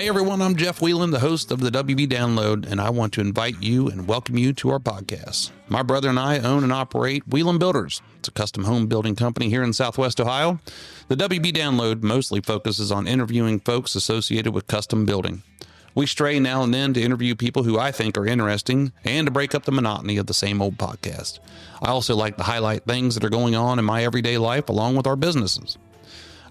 Hey everyone, I'm Jeff Whelan, the host of the WB Download, and I want to invite you and welcome you to our podcast. My brother and I own and operate Whelan Builders. It's a custom home building company here in Southwest Ohio. The WB Download mostly focuses on interviewing folks associated with custom building. We stray now and then to interview people who I think are interesting and to break up the monotony of the same old podcast. I also like to highlight things that are going on in my everyday life along with our businesses.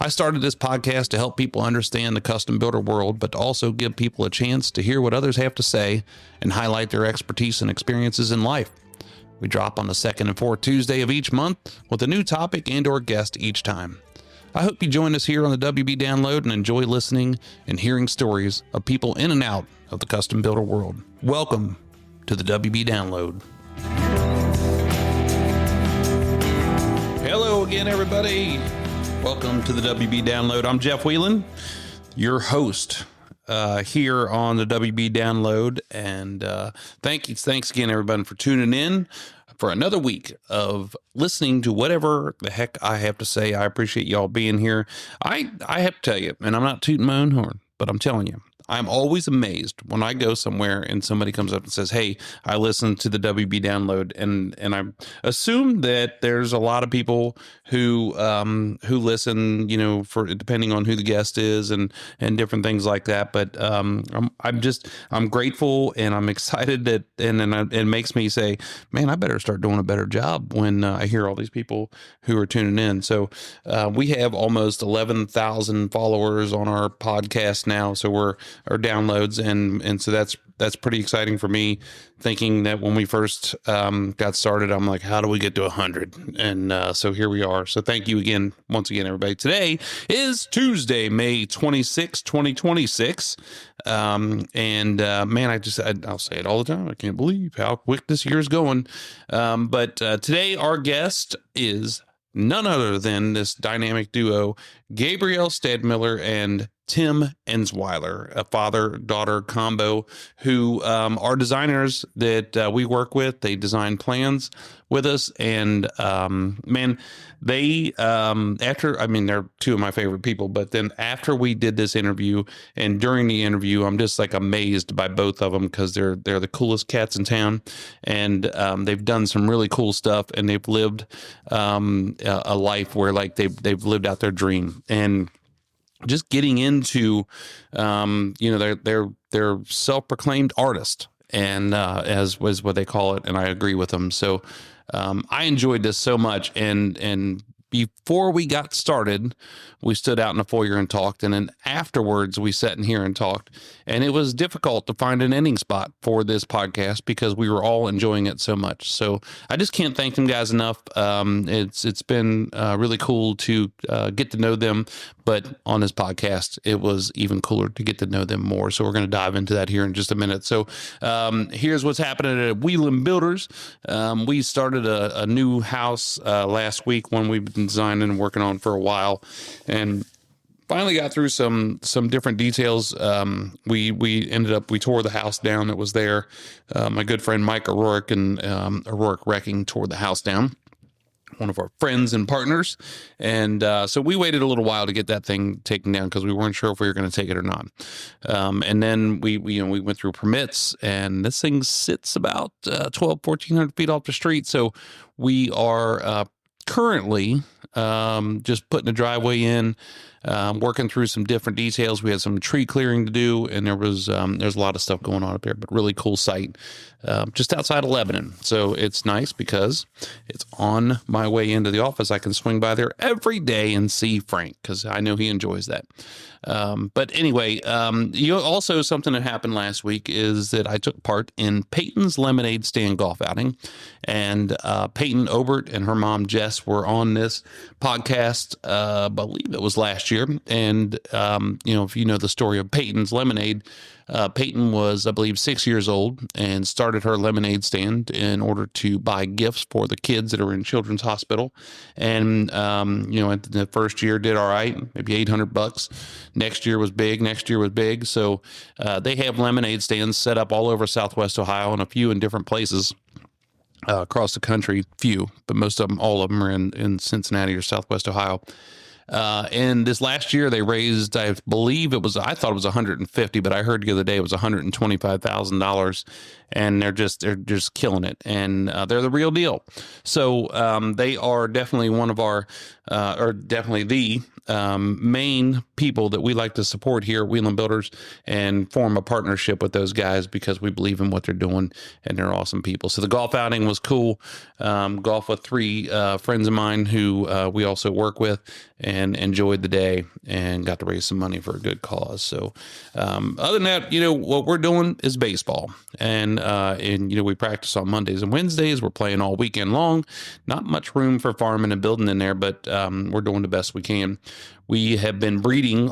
I started this podcast to help people understand the custom builder world, but to also give people a chance to hear what others have to say and highlight their expertise and experiences in life. We drop on the second and fourth Tuesday of each month with a new topic and or guest each time. I hope you join us here on the WB Download and enjoy listening and hearing stories of people in and out of the custom builder world. Welcome to the WB Download. Hello again, everybody. Welcome to the WB Download. I'm Jeff Whelan, your host here on the WB Download. And thanks again, everybody, for tuning in for another week of listening to whatever the heck I have to say. I appreciate y'all being here. I have to tell you, and I'm not tooting my own horn, but I'm telling you, I'm always amazed when I go somewhere and somebody comes up and says, "Hey, I listened to the WB Download," and I assume that there's a lot of people who listen, you know, for depending on who the guest is and different things like that. But I'm grateful and I'm excited that it makes me say, man, I better start doing a better job when I hear all these people who are tuning in. So we have almost 11,000 followers on our podcast now. So our downloads. And so that's pretty exciting for me, thinking that when we first got started, I'm like, how do we get to 100? And so here we are. So thank you again, once again, everybody. Today is Tuesday, May 26, 2026. Man, I'll say it all the time. I can't believe how quick this year is going. But today our guest is none other than this dynamic duo, Gabrielle Stadtmiller and Tim Enzweiler, a father-daughter combo who are designers that we work with. They design plans with us. And man, they're two of my favorite people. But then after we did this interview and during the interview, I'm just like amazed by both of them because they're the coolest cats in town. And they've done some really cool stuff, and they've lived a life where like they've lived out their dream. And just getting into, they're self-proclaimed artist, and as was what they call it, and I agree with them. So I enjoyed this so much, and before we got started, we stood out in the foyer and talked, and then afterwards we sat in here and talked, and it was difficult to find an ending spot for this podcast because we were all enjoying it so much. So I just can't thank them guys enough. It's been really cool to get to know them, but on this podcast, it was even cooler to get to know them more. So we're going to dive into that here in just a minute. So here's what's happening at Whelan Builders. We started a new house last week, one we've been designing and working on for a while, and finally got through some different details. We tore the house down that was there. My good friend Mike O'Rourke and O'Rourke Wrecking tore the house down, one of our friends and partners. And so we waited a little while to get that thing taken down because we weren't sure if we were going to take it or not. And then we went through permits, and this thing sits about 1,400 feet off the street. So we are currently just putting a driveway in, working through some different details. We had some tree clearing to do, and there's a lot of stuff going on up there, but really cool site just outside of Lebanon. So it's nice because it's on my way into the office. I can swing by there every day and see Frank because I know he enjoys that. But anyway, also something that happened last week is that I took part in Peyton's Lemonade Stand golf outing, and Peyton Obert and her mom Jess were on this podcast. I believe it was last year. And if you know the story of Peyton's Lemonade, Peyton was, I believe, 6 years old and started her lemonade stand in order to buy gifts for the kids that are in Children's Hospital. And, at the first year did all right, maybe $800. Next year was big. So they have lemonade stands set up all over Southwest Ohio and a few in different places across the country. Few, but most of them, all of them are in Cincinnati or Southwest Ohio. And this last year they raised, I believe I thought it was 150, but I heard the other day it was $125,000, and they're just killing it. And they're the real deal. So they are definitely one of our, or definitely the main people that we like to support here at Wheeling Builders, and form a partnership with those guys because we believe in what they're doing, and they're awesome people. So the golf outing was cool. Golf with 3 friends of mine who we also work with, and enjoyed the day and got to raise some money for a good cause. So other than that, what we're doing is baseball, and we practice on Mondays and Wednesdays. We're playing all weekend long. Not much room for farming and building in there, but we're doing the best we can. We have been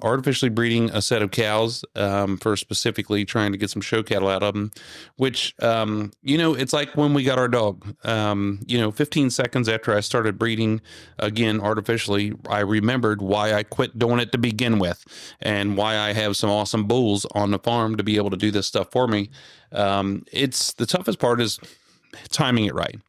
artificially breeding a set of cows for specifically trying to get some show cattle out of them, which, it's like when we got our dog. 15 seconds after I started breeding again artificially, I remembered why I quit doing it to begin with, and why I have some awesome bulls on the farm to be able to do this stuff for me. It's the toughest part is timing it right.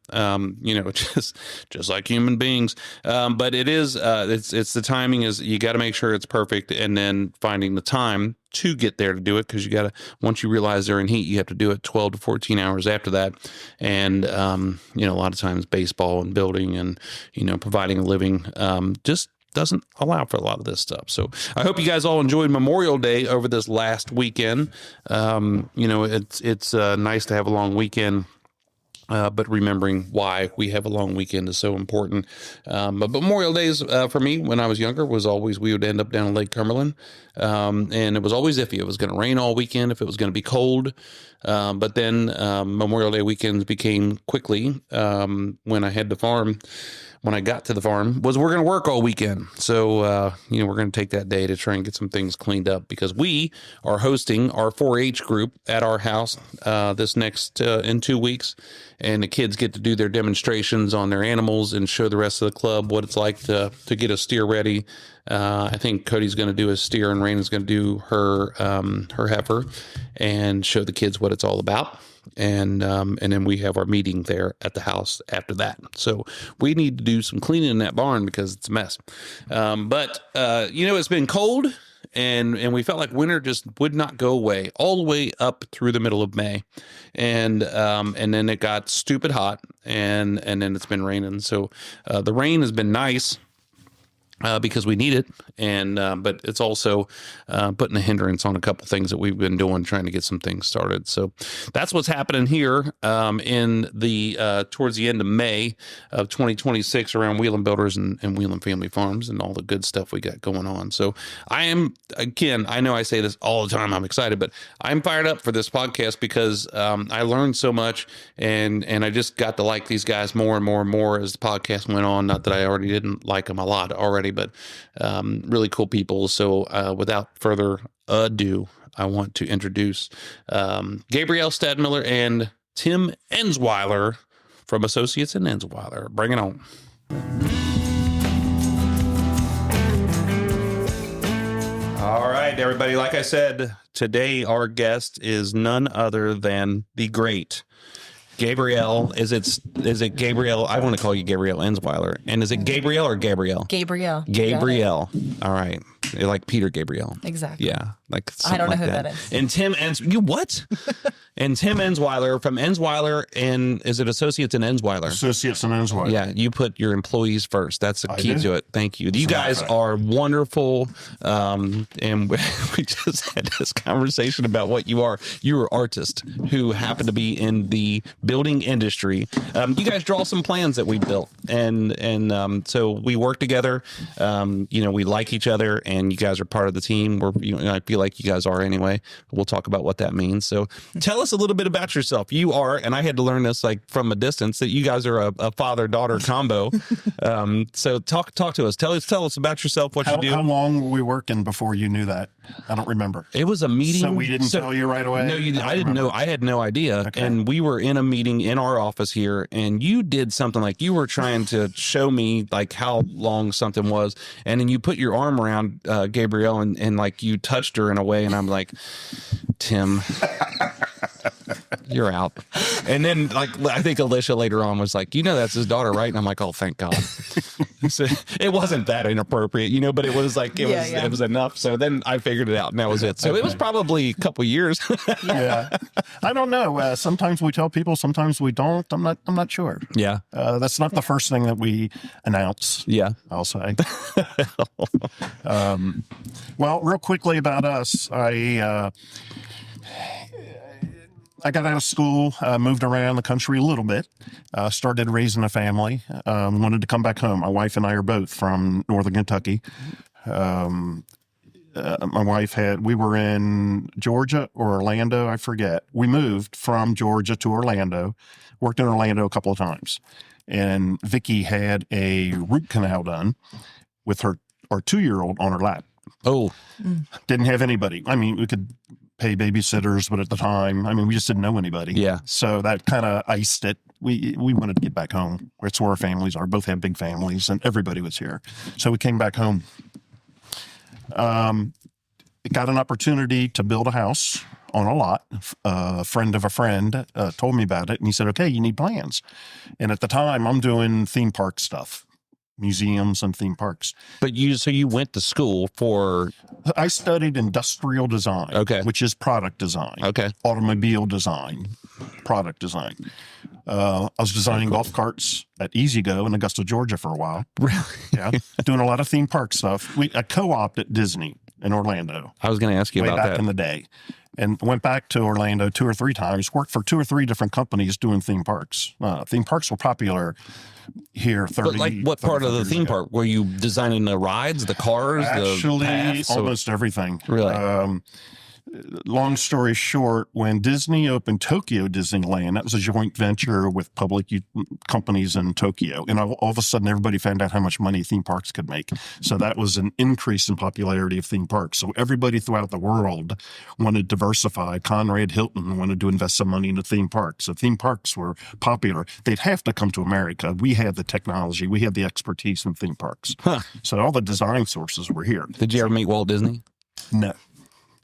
Just like human beings. But it is, it's the timing is, you got to make sure it's perfect, and then finding the time to get there to do it. Cause you got to, once you realize they're in heat, you have to do it 12 to 14 hours after that. And, a lot of times baseball and building and, providing a living, just doesn't allow for a lot of this stuff. So I hope you guys all enjoyed Memorial Day over this last weekend. It's nice to have a long weekend. But remembering why we have a long weekend is so important. But Memorial Days for me, when I was younger, was always, we would end up down in Lake Cumberland. And it was always iffy. It was going to rain all weekend, if it was going to be cold. But then Memorial Day weekends became quickly, when I had the farm, when I got to the farm, was we're going to work all weekend. So, we're going to take that day to try and get some things cleaned up, because we are hosting our 4-H group at our house this next, in 2 weeks. And the kids get to do their demonstrations on their animals and show the rest of the club what it's like to get a steer ready. I think Cody's going to do a steer, and Raina's going to do her heifer, and show the kids what it's all about. And then we have our meeting there at the house after that. So we need to do some cleaning in that barn because it's a mess. But it's been cold, and we felt like winter just would not go away all the way up through the middle of May. And then it got stupid hot, and then it's been raining. So the rain has been nice. Because we need it, and but it's also putting a hindrance on a couple things that we've been doing, trying to get some things started. So that's what's happening here in the towards the end of May of 2026 around Wheeling Builders and Wheeling Family Farms and all the good stuff we got going on. So I am, again, I know I say this all the time, I'm excited, but I'm fired up for this podcast because I learned so much, and I just got to like these guys more and more and more as the podcast went on. Not that I already didn't like them a lot already, but really cool people. So without further ado, I want to introduce Gabrielle Stadtmiller and Tim Enzweiler from Associates and Enzweiler. Bring it on. All right, everybody. Like I said, today our guest is none other than the great Gabrielle. Is it Gabrielle? I want to call you Gabrielle Enzweiler. And is it Gabrielle or Gabrielle? Gabrielle. Gabrielle. All right. You're like Peter Gabriel. Exactly. Yeah. Like I don't know like who that. that is. And Tim you what? And Tim Enzweiler from Enzweiler, and is it Associates and Enzweiler? Associates and Enzweiler. Yeah, you put your employees first. That's the key to it. Thank you. You guys are wonderful. And we just had this conversation about what you are. You're an artist who happen to be in the building industry. You guys draw some plans that we built, and so we work together. We like each other, and you guys are part of the team. I feel like you guys are anyway. We'll talk about what that means. So tell us a little bit about yourself. You are, and I had to learn this like from a distance, that you guys are a father-daughter combo. So talk to us. Tell us about yourself, what you do. How long were we working before you knew that? I don't remember. It was a meeting. So we didn't tell you right away? No, I didn't know. I had no idea. Okay. And we were in a meeting in our office here, and you did something like you were trying to show me like how long something was. And then you put your arm around Gabrielle and like you touched her in a way. And I'm like, Tim, You're out. And then, like, I think Alicia later on was like, that's his daughter, right? And I'm like, oh, thank God. So, it wasn't that inappropriate, but it was like, it was enough. So then I figured it out, and that was it. So it was probably a couple years. Yeah. I don't know. Sometimes we tell people, sometimes we don't. I'm not sure. Yeah. That's not the first thing that we announce. Yeah. I'll say. Well, real quickly about us, I got out of school, moved around the country a little bit, started raising a family, wanted to come back home. My wife and I are both from Northern Kentucky. My wife we were in Georgia or Orlando, I forget. We moved from Georgia to Orlando, worked in Orlando a couple of times. And Vicky had a root canal done with our 2-year-old on her lap. Oh. Didn't have anybody. I mean, we could pay babysitters, but at the time, we just didn't know anybody. Yeah. So that kind of iced it. We wanted to get back home. It's where our families are. Both have big families, and everybody was here. So we came back home. Got an opportunity to build a house on a lot. A friend of a friend told me about it, and he said, okay, you need plans. And at the time, I'm doing theme park stuff. Museums and theme parks. But you went to school for? I studied industrial design, which is product design, automobile design, product design. I was designing golf carts at Easy Go in Augusta, Georgia for a while. Really? Yeah. Doing a lot of theme park stuff. I co-opted at Disney in Orlando. I was going to ask you about that. Way back in the day. And went back to Orlando 2 or 3 times, worked for 2 or 3 different companies doing theme parks. Theme parks were popular here 30 But like what part of the theme park? Were you designing the rides, the cars, Actually, the paths? almost everything. Really? Long story short, when Disney opened Tokyo Disneyland, that was a joint venture with public companies in Tokyo. And all of a sudden, everybody found out how much money theme parks could make. So that was an increase in popularity of theme parks. So everybody throughout the world wanted to diversify. Conrad Hilton wanted to invest some money into theme parks. So theme parks were popular. They'd have to come to America. We had the technology. We had the expertise in theme parks. Huh. So all the design sources were here. Did you ever meet Walt Disney? No.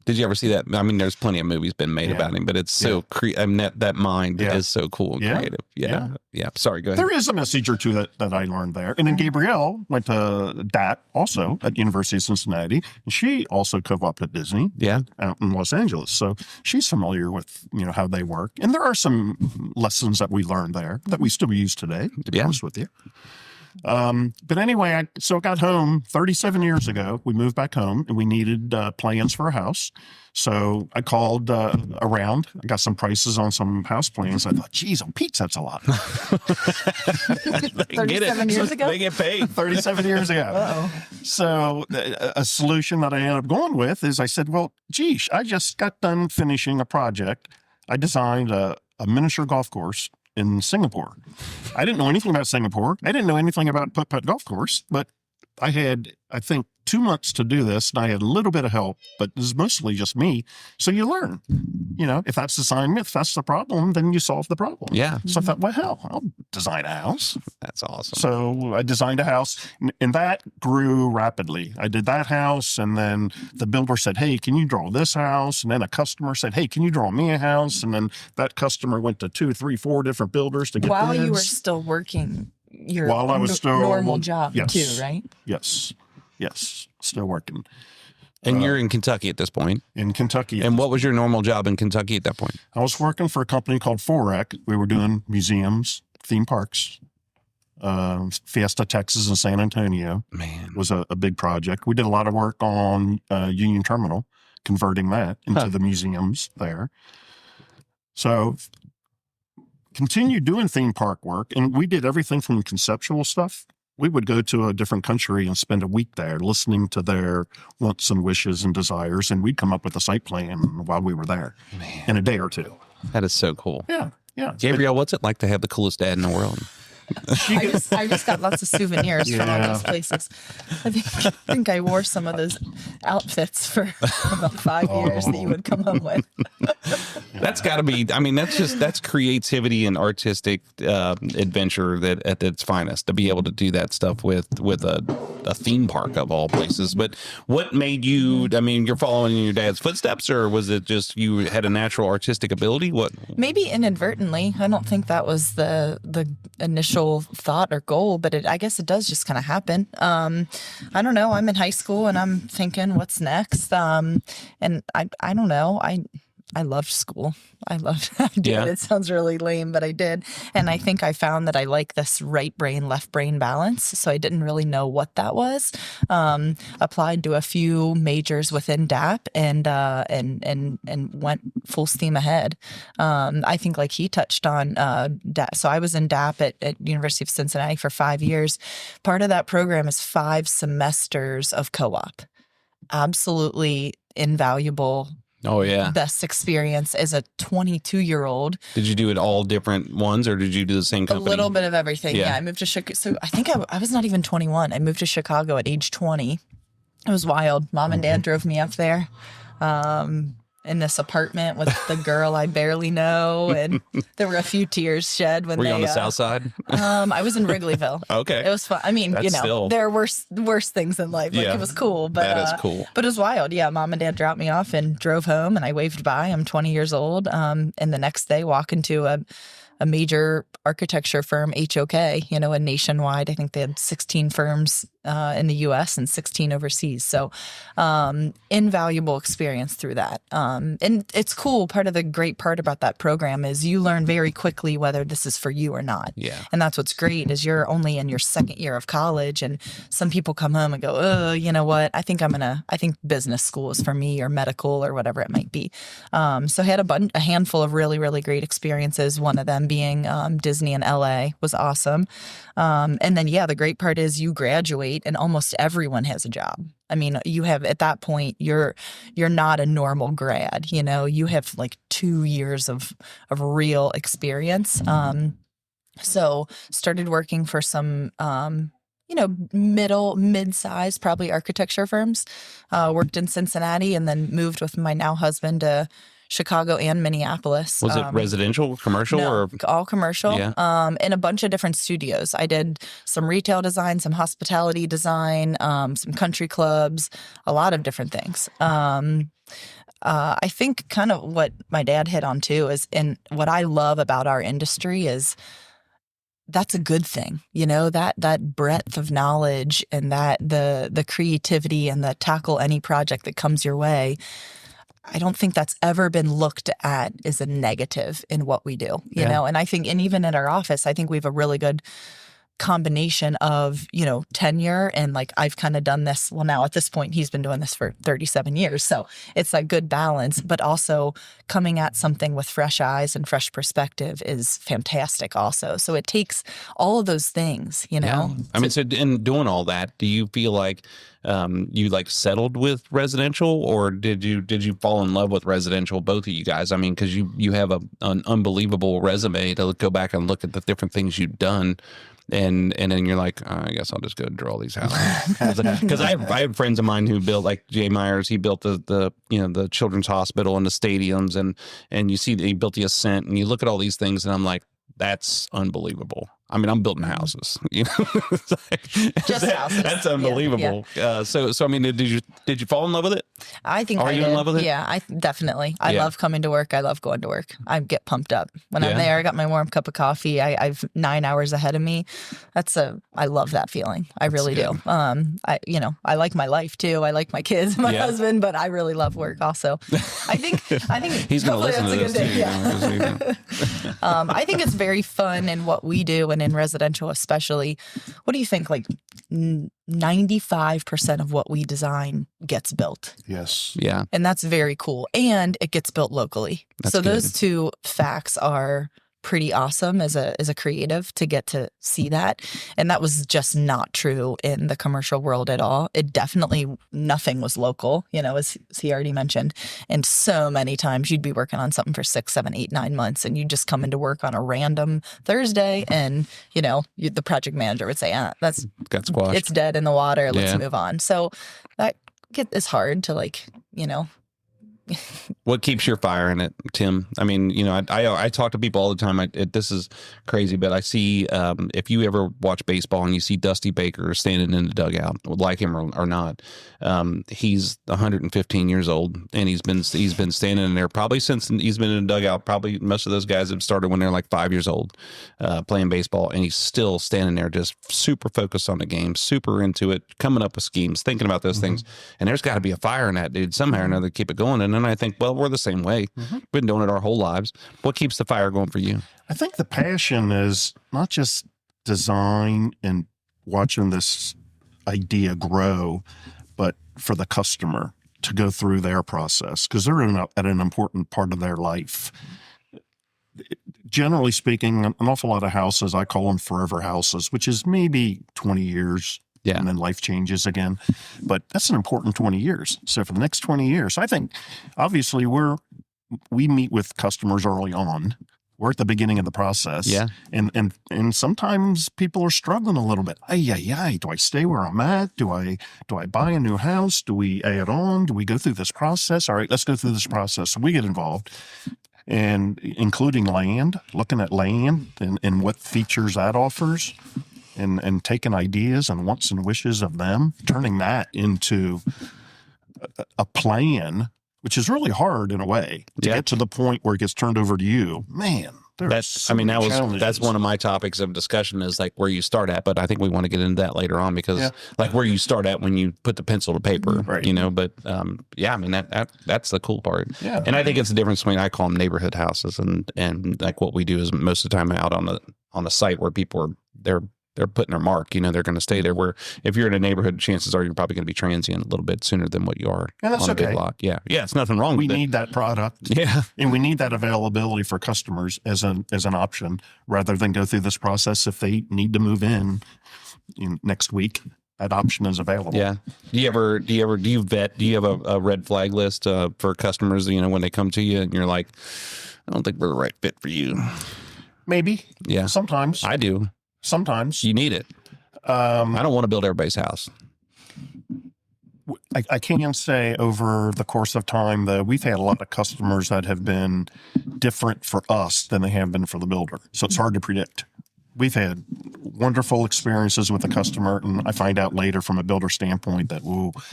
Did you ever see that? There's plenty of movies been made about him, but it's so that mind is so cool and creative. Yeah. Sorry, go ahead. There is a message or two that I learned there. And then Gabrielle went to DAT also at University of Cincinnati. And she also co-opted at Disney out in Los Angeles. So she's familiar with, how they work. And there are some lessons that we learned there that we still use today, to be honest with you. But anyway, I got home 37 years ago. We moved back home and we needed plans for a house. So I called around. I got some prices on some house plans. I thought, geez, on Pete's, that's a lot. 37 years ago? They get paid. 37 years ago. Uh-oh. So a solution that I ended up going with is I said, well, geez, I just got done finishing a project. I designed a miniature golf course in Singapore. I didn't know anything about Singapore. I didn't know anything about putt-putt golf course, but I had, I think, 2 months to do this, and I had a little bit of help, but it was mostly just me. So you learn, if that's the assignment, if that's the problem, then you solve the problem. Yeah. So I thought, well, hell, I'll design a house. That's awesome. So I designed a house, and that grew rapidly. I did that house, and then the builder said, hey, can you draw this house? And then a customer said, hey, can you draw me a house? And then that customer went to 2, 3, 4 different builders to get While bids. you were still working your While I was still normal job too, right? Yes, still working. And you're in Kentucky at this point. In Kentucky. And what was your normal job in Kentucky at that point? I was working for a company called Forec. We were doing museums, theme parks. Fiesta, Texas, and San Antonio. Man, was a big project. We did a lot of work on Union Terminal, converting that into the museums there. So continued doing theme park work, and we did everything from conceptual stuff. We would go to a different country and spend a week there listening to their wants and wishes and desires, and we'd come up with a site plan while we were there in a day or two. That is so cool. Yeah. Gabrielle, what's it like to have the coolest dad in the world? I just got lots of souvenirs from all Yeah. those places. I think I wore some of those outfits for about 5 years that you would come home with. That's got to be. I mean, that's creativity and artistic adventure that at its finest, to be able to do that stuff with a theme park of all places. But what made you? I mean, you're following in your dad's footsteps, or was it just you had a natural artistic ability? What? Maybe inadvertently. I don't think that was the initial thought or goal, but I guess it does just kind of happen. I don't know. I'm in high school and I'm thinking, what's next? And I don't know. I loved school. I did. Yeah. It sounds really lame, but I did. And I think I found that I like this right brain, left brain balance. So I didn't really know what that was. Applied to a few majors within DAP and went full steam ahead. I think like he touched on DAP. So I was in DAP at University of Cincinnati for 5 years. Part of that program is 5 semesters of co-op. Absolutely invaluable. Oh yeah. Best experience as a 22-year-old. Did you do it all different ones, or did you do the same company? A little bit of everything. Yeah. Yeah, I moved to Chicago. So I think I was not even 21. I moved to Chicago at age 20. It was wild. Mom and Dad drove me up there. In this apartment with the girl I barely know, and there were a few tears shed when Were they. you on the south side? I was in Wrigleyville. Okay. It was fun. I mean, That's still- there were worse things in life. Like Yeah. it was cool, but That is cool. But it was wild. Yeah, Mom and Dad dropped me off and drove home, and I waved bye. I'm 20 years old. And the next day, walk into a major architecture firm, HOK, a nationwide. I think they had 16 firms in the U.S. and 16 overseas. So invaluable experience through that. And it's cool. Part of the great part about that program is you learn very quickly whether this is for you or not. Yeah. And that's what's great is you're only in your second year of college, and some people come home and go, oh, you know what? I think business school is for me, or medical, or whatever it might be. So I had a handful of really, really great experiences. One of them being Disney in LA was awesome. And then, the great part is you graduate and almost everyone has a job. I mean, you have, at that point, you're not a normal grad, you have like 2 years of real experience. So started working for some, mid-sized, probably architecture firms, worked in Cincinnati, and then moved with my now husband to Chicago and Minneapolis. Was it residential, commercial, no, or all commercial? Yeah. In a bunch of different studios. I did some retail design, some hospitality design, some country clubs, a lot of different things. I think kind of what my dad hit on too is, and what I love about our industry is that's a good thing, that breadth of knowledge and that the creativity and the tackle any project that comes your way. I don't think that's ever been looked at as a negative in what we do, you know? And I think, and even in our office, I think we have a really good combination of, tenure, and like I've kind of done this. Well, now at this point, he's been doing this for 37 years. So it's a good balance, but also coming at something with fresh eyes and fresh perspective is fantastic also. So it takes all of those things, Yeah. I mean, so in doing all that, do you feel like you like settled with residential, or did you fall in love with residential, both of you guys? I mean, because you have an unbelievable resume to go back and look at the different things you've done. And then you're like, I guess I'll just go draw these houses. Because I have friends of mine who built, like Jay Myers. He built the children's hospital and the stadiums, and you see that he built the Ascent, and you look at all these things, and I'm like, that's unbelievable. I mean, I'm building houses, It's like, Just houses. That's unbelievable. Yeah. So I mean, did you fall in love with it? I think Are you in love with it? Yeah, I definitely. I love coming to work. I love going to work. I get pumped up when I'm there. I got my warm cup of coffee. I've 9 hours ahead of me. I love that feeling. I really do. I like my life too. I like my kids and my husband, but I really love work also. I think He's going to listen to this too. I think it's very fun in what we do, and in residential especially. What do you think? Like 95% of what we design gets built. Yes. Yeah. And that's very cool. And it gets built locally. That's so good. those two facts are pretty awesome as a creative to get to see that. And that was just not true in the commercial world at all. It definitely, nothing was local, as he already mentioned. And so many times you'd be working on something for 6, 7, 8, 9 months, and you'd just come into work on a random Thursday, and the project manager would say, that's got squashed. It's dead in the water. Let's move on. So that it's hard to What keeps your fire in it, Tim? I mean, I talk to people all the time. This is crazy, but I see if you ever watch baseball and you see Dusty Baker standing in the dugout, like him or not, he's 115 years old, and he's been standing in there probably since he's been in the dugout. Probably most of those guys have started when they're like 5 years old, playing baseball, and he's still standing there, just super focused on the game, super into it, coming up with schemes, thinking about those things. And there's got to be a fire in that dude somehow or another to keep it going. And then I think, well, we're the same way. We've been doing it our whole lives. What keeps the fire going for you? I think the passion is not just design and watching this idea grow, but for the customer to go through their process, because they're at an important part of their life. Generally speaking, an awful lot of houses, I call them forever houses, which is maybe 20 years. Yeah. And then life changes again. But that's an important 20 years. So for the next 20 years, I think obviously we meet with customers early on. We're at the beginning of the process. Yeah. And sometimes people are struggling a little bit. Do I stay where I'm at? Do I buy a new house? Do we add on? Do we go through this process? All right, let's go through this process. So we get involved. And including land, looking at land and what features that offers. And taking ideas and wants and wishes of them, turning that into a plan, which is really hard in a way to get to the point where it gets turned over to you. Man, that's one of my topics of discussion is like where you start at, but I think we want to get into that later on because like where you start at when you put the pencil to paper, right. But I mean, that's the cool part. Yeah. And I think it's the difference between, I call them neighborhood houses and like what we do is most of the time out on the site where people are, they're putting their mark, they're going to stay there. Where if you're in a neighborhood, chances are you're probably going to be transient a little bit sooner than what you are on a big lot. Yeah. Yeah. It's nothing wrong with it. We need that product. Yeah. And we need that availability for customers as an option rather than go through this process. If they need to move in next week, that option is available. Yeah. Do you vet? Do you have a red flag list for customers, when they come to you and you're like, I don't think we're the right fit for you? Maybe. Yeah. Sometimes. I do. Sometimes. You need it. I don't want to build everybody's house. I can say over the course of time, though, we've had a lot of customers that have been different for us than they have been for the builder. So it's hard to predict. We've had wonderful experiences with the customer, and I find out later from a builder standpoint that,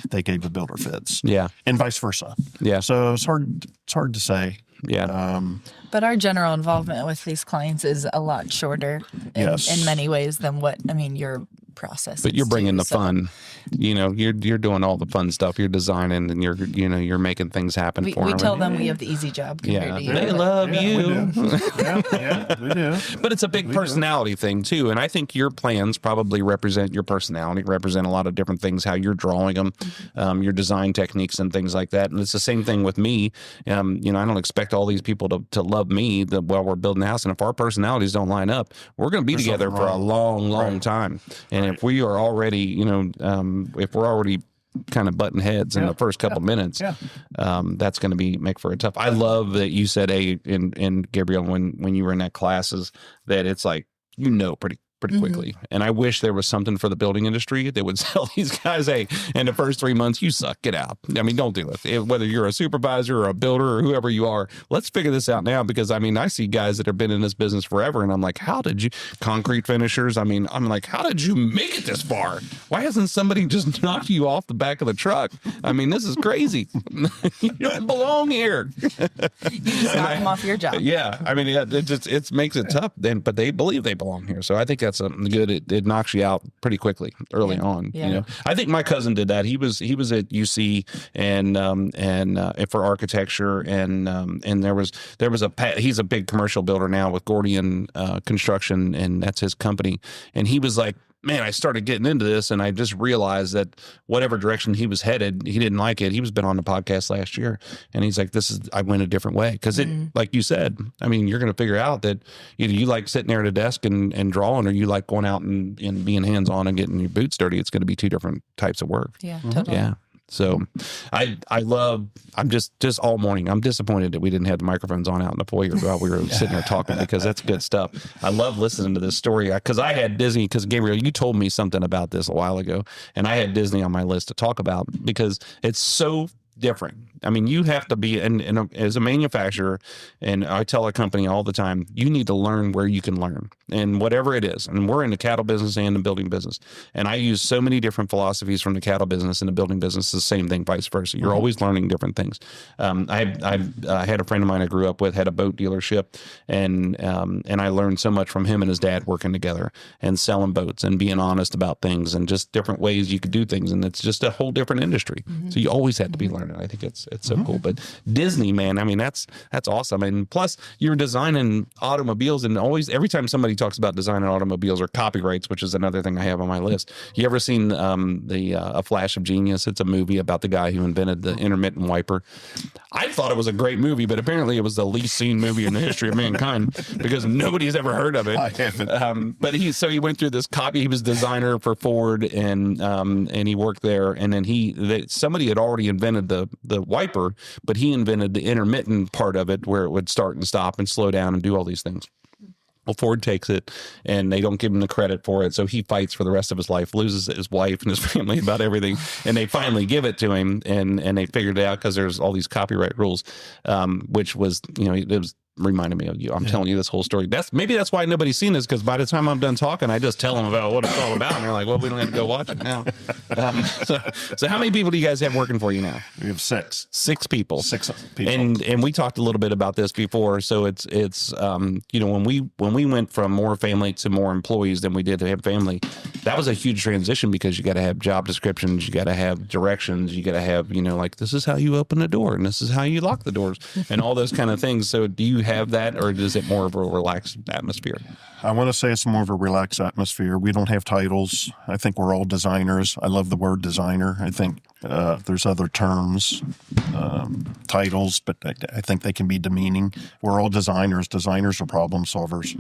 they gave the builder fits. Yeah. And vice versa. Yeah. So it's hard to say. Yeah. But our general involvement with these clients is a lot shorter in many ways than your process. But you're bringing the fun. You're doing all the fun stuff. You're designing and you're making things happen for them. We tell them we have the easy job compared to you. They love you. We do. But it's a big personality thing too. And I think your plans probably represent your personality, represent a lot of different things, how you're drawing them, your design techniques and things like that. And it's the same thing with me. I don't expect all these people to love me while we're building a house. And if our personalities don't line up, we're going to be together for a long time. And if we are already, if we're already kind of butting heads in the first couple minutes, that's going to make for a tough. I love that you said, in Gabrielle, when you were in that classes, that it's like, pretty quickly. And I wish there was something for the building industry that would tell these guys, hey, in the first 3 months, you suck, get out. I mean, don't do it. Whether you're a supervisor or a builder or whoever you are, let's figure this out now. Because I see guys that have been in this business forever, and I'm like, concrete finishers? I'm like, how did you make it this far? Why hasn't somebody just knocked you off the back of the truck? This is crazy. You don't belong here. You just knock them off your job. Yeah. It makes it tough then, but they believe they belong here. So I think that's something good. It knocks you out pretty quickly early on. Yeah. I think my cousin did that. He was at UC and for architecture and there was he's a big commercial builder now with Gordian Construction, and that's his company. And he was like, man, I started getting into this, and I just realized that whatever direction he was headed, he didn't like it. He was been on the podcast last year, and he's like, I went a different way. Because it, like you said, I mean, you're going to figure out that either you like sitting there at a desk and drawing, or you like going out and being hands-on and getting your boots dirty. It's going to be two different types of work. Yeah, totally. Yeah. So I'm just all morning. I'm disappointed that we didn't have the microphones on out in the foyer while we were sitting there talking, because that's good stuff. I love listening to this story, because I had Disney, because Gabrielle, you told me something about this a while ago, and I had Disney on my list to talk about because it's so different. I mean, you have to be, and as a manufacturer, and I tell a company all the time, you need to learn where you can learn, and whatever it is. And we're in the cattle business and the building business. And I use so many different philosophies from the cattle business and the building business. The same thing, vice versa. You're always learning different things. I had a friend of mine I grew up with, had a boat dealership, and I learned so much from him and his dad working together and selling boats and being honest about things and just different ways you could do things. And it's just a whole different industry. So you always have to be learning. I think it's so cool. But Disney, man, I mean, that's awesome. And plus, you're designing automobiles, and always, every time somebody talks about designing automobiles or copyrights, which is another thing I have on my list. You ever seen A Flash of Genius? It's a movie about the guy who invented the intermittent wiper. I thought it was a great movie, but apparently it was the least seen movie in the history of mankind, because nobody's ever heard of it. I haven't. But he went through this copy. He was designer for Ford, and he worked there. And then somebody had already invented the wiper, but he invented the intermittent part of it, where it would start and stop and slow down and do all these things. Well, Ford takes it, and they don't give him the credit for it. So he fights for the rest of his life, loses his wife and his family about everything. And they finally give it to him, and they figured it out because there's all these copyright rules, which was, it was reminded me of you. I'm telling you this whole story. Maybe that's why nobody's seen this, because by the time I'm done talking, I just tell them about what it's all about, and they're like, well, we don't have to go watch it now. So how many people do you guys have working for you now? We have six people. Six people. And we talked a little bit about this before. So it's when we went from more family to more employees than we did to have family, that was a huge transition, because you got to have job descriptions, you got to have directions, you got to have, like, this is how you open the door, and this is how you lock the doors, and all those kind of things. So do you have that, or is it more of a relaxed atmosphere? I want to say it's more of a relaxed atmosphere. We don't have titles. I think we're all designers. I love the word designer. I think there's other terms, titles, but I think they can be demeaning. We're all designers. Designers are problem solvers.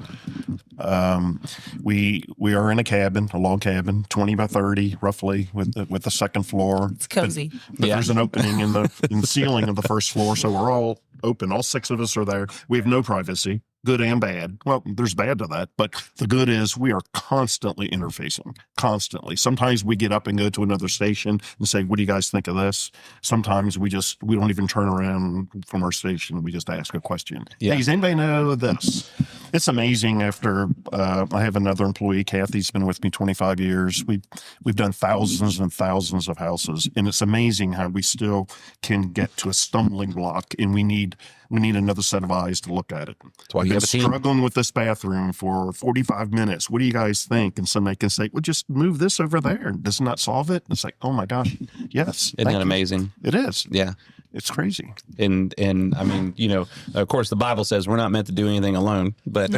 We are in a cabin, a log cabin, 20 by 30 roughly, with the second floor. It's cozy. But there's an opening in the ceiling of the first floor, so we're all open. All six of us are there. We have no privacy, good and bad. Well, there's bad to that, but the good is we are constantly interfacing, constantly. Sometimes we get up and go to another station and say, what do you guys think of this? Sometimes we don't even turn around from our station. We just ask a question. Yeah. Hey, does anybody know this? It's amazing. After I have another employee, Kathy's been with me 25 years. We've done thousands and thousands of houses, and it's amazing how we still can get to a stumbling block, and we need another set of eyes to look at it. That's why you have a team. Struggling with this bathroom for 45 minutes. What do you guys think? And somebody can say, well, just move this over there. Doesn't that solve it? And it's like, oh my gosh, yes. Isn't that amazing? It is. Yeah. It's crazy. And I mean, of course, the Bible says we're not meant to do anything alone, but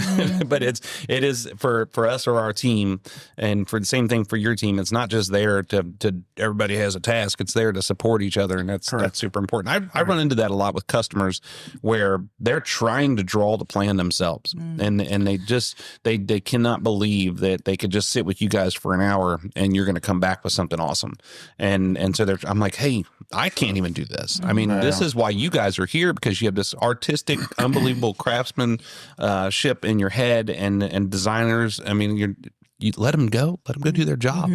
but it is for us or our team, and for the same thing for your team. It's not just there to everybody has a task. It's there to support each other, and that's super important. I run into that a lot with customers, where they're trying to draw the plan themselves, and they cannot believe that they could just sit with you guys for an hour and you're going to come back with something awesome, and so I'm like, hey, I can't even do this. I mean, this is why you guys are here, because you have this artistic, unbelievable craftsmanship in your head, and designers. I mean, you let them go do their job.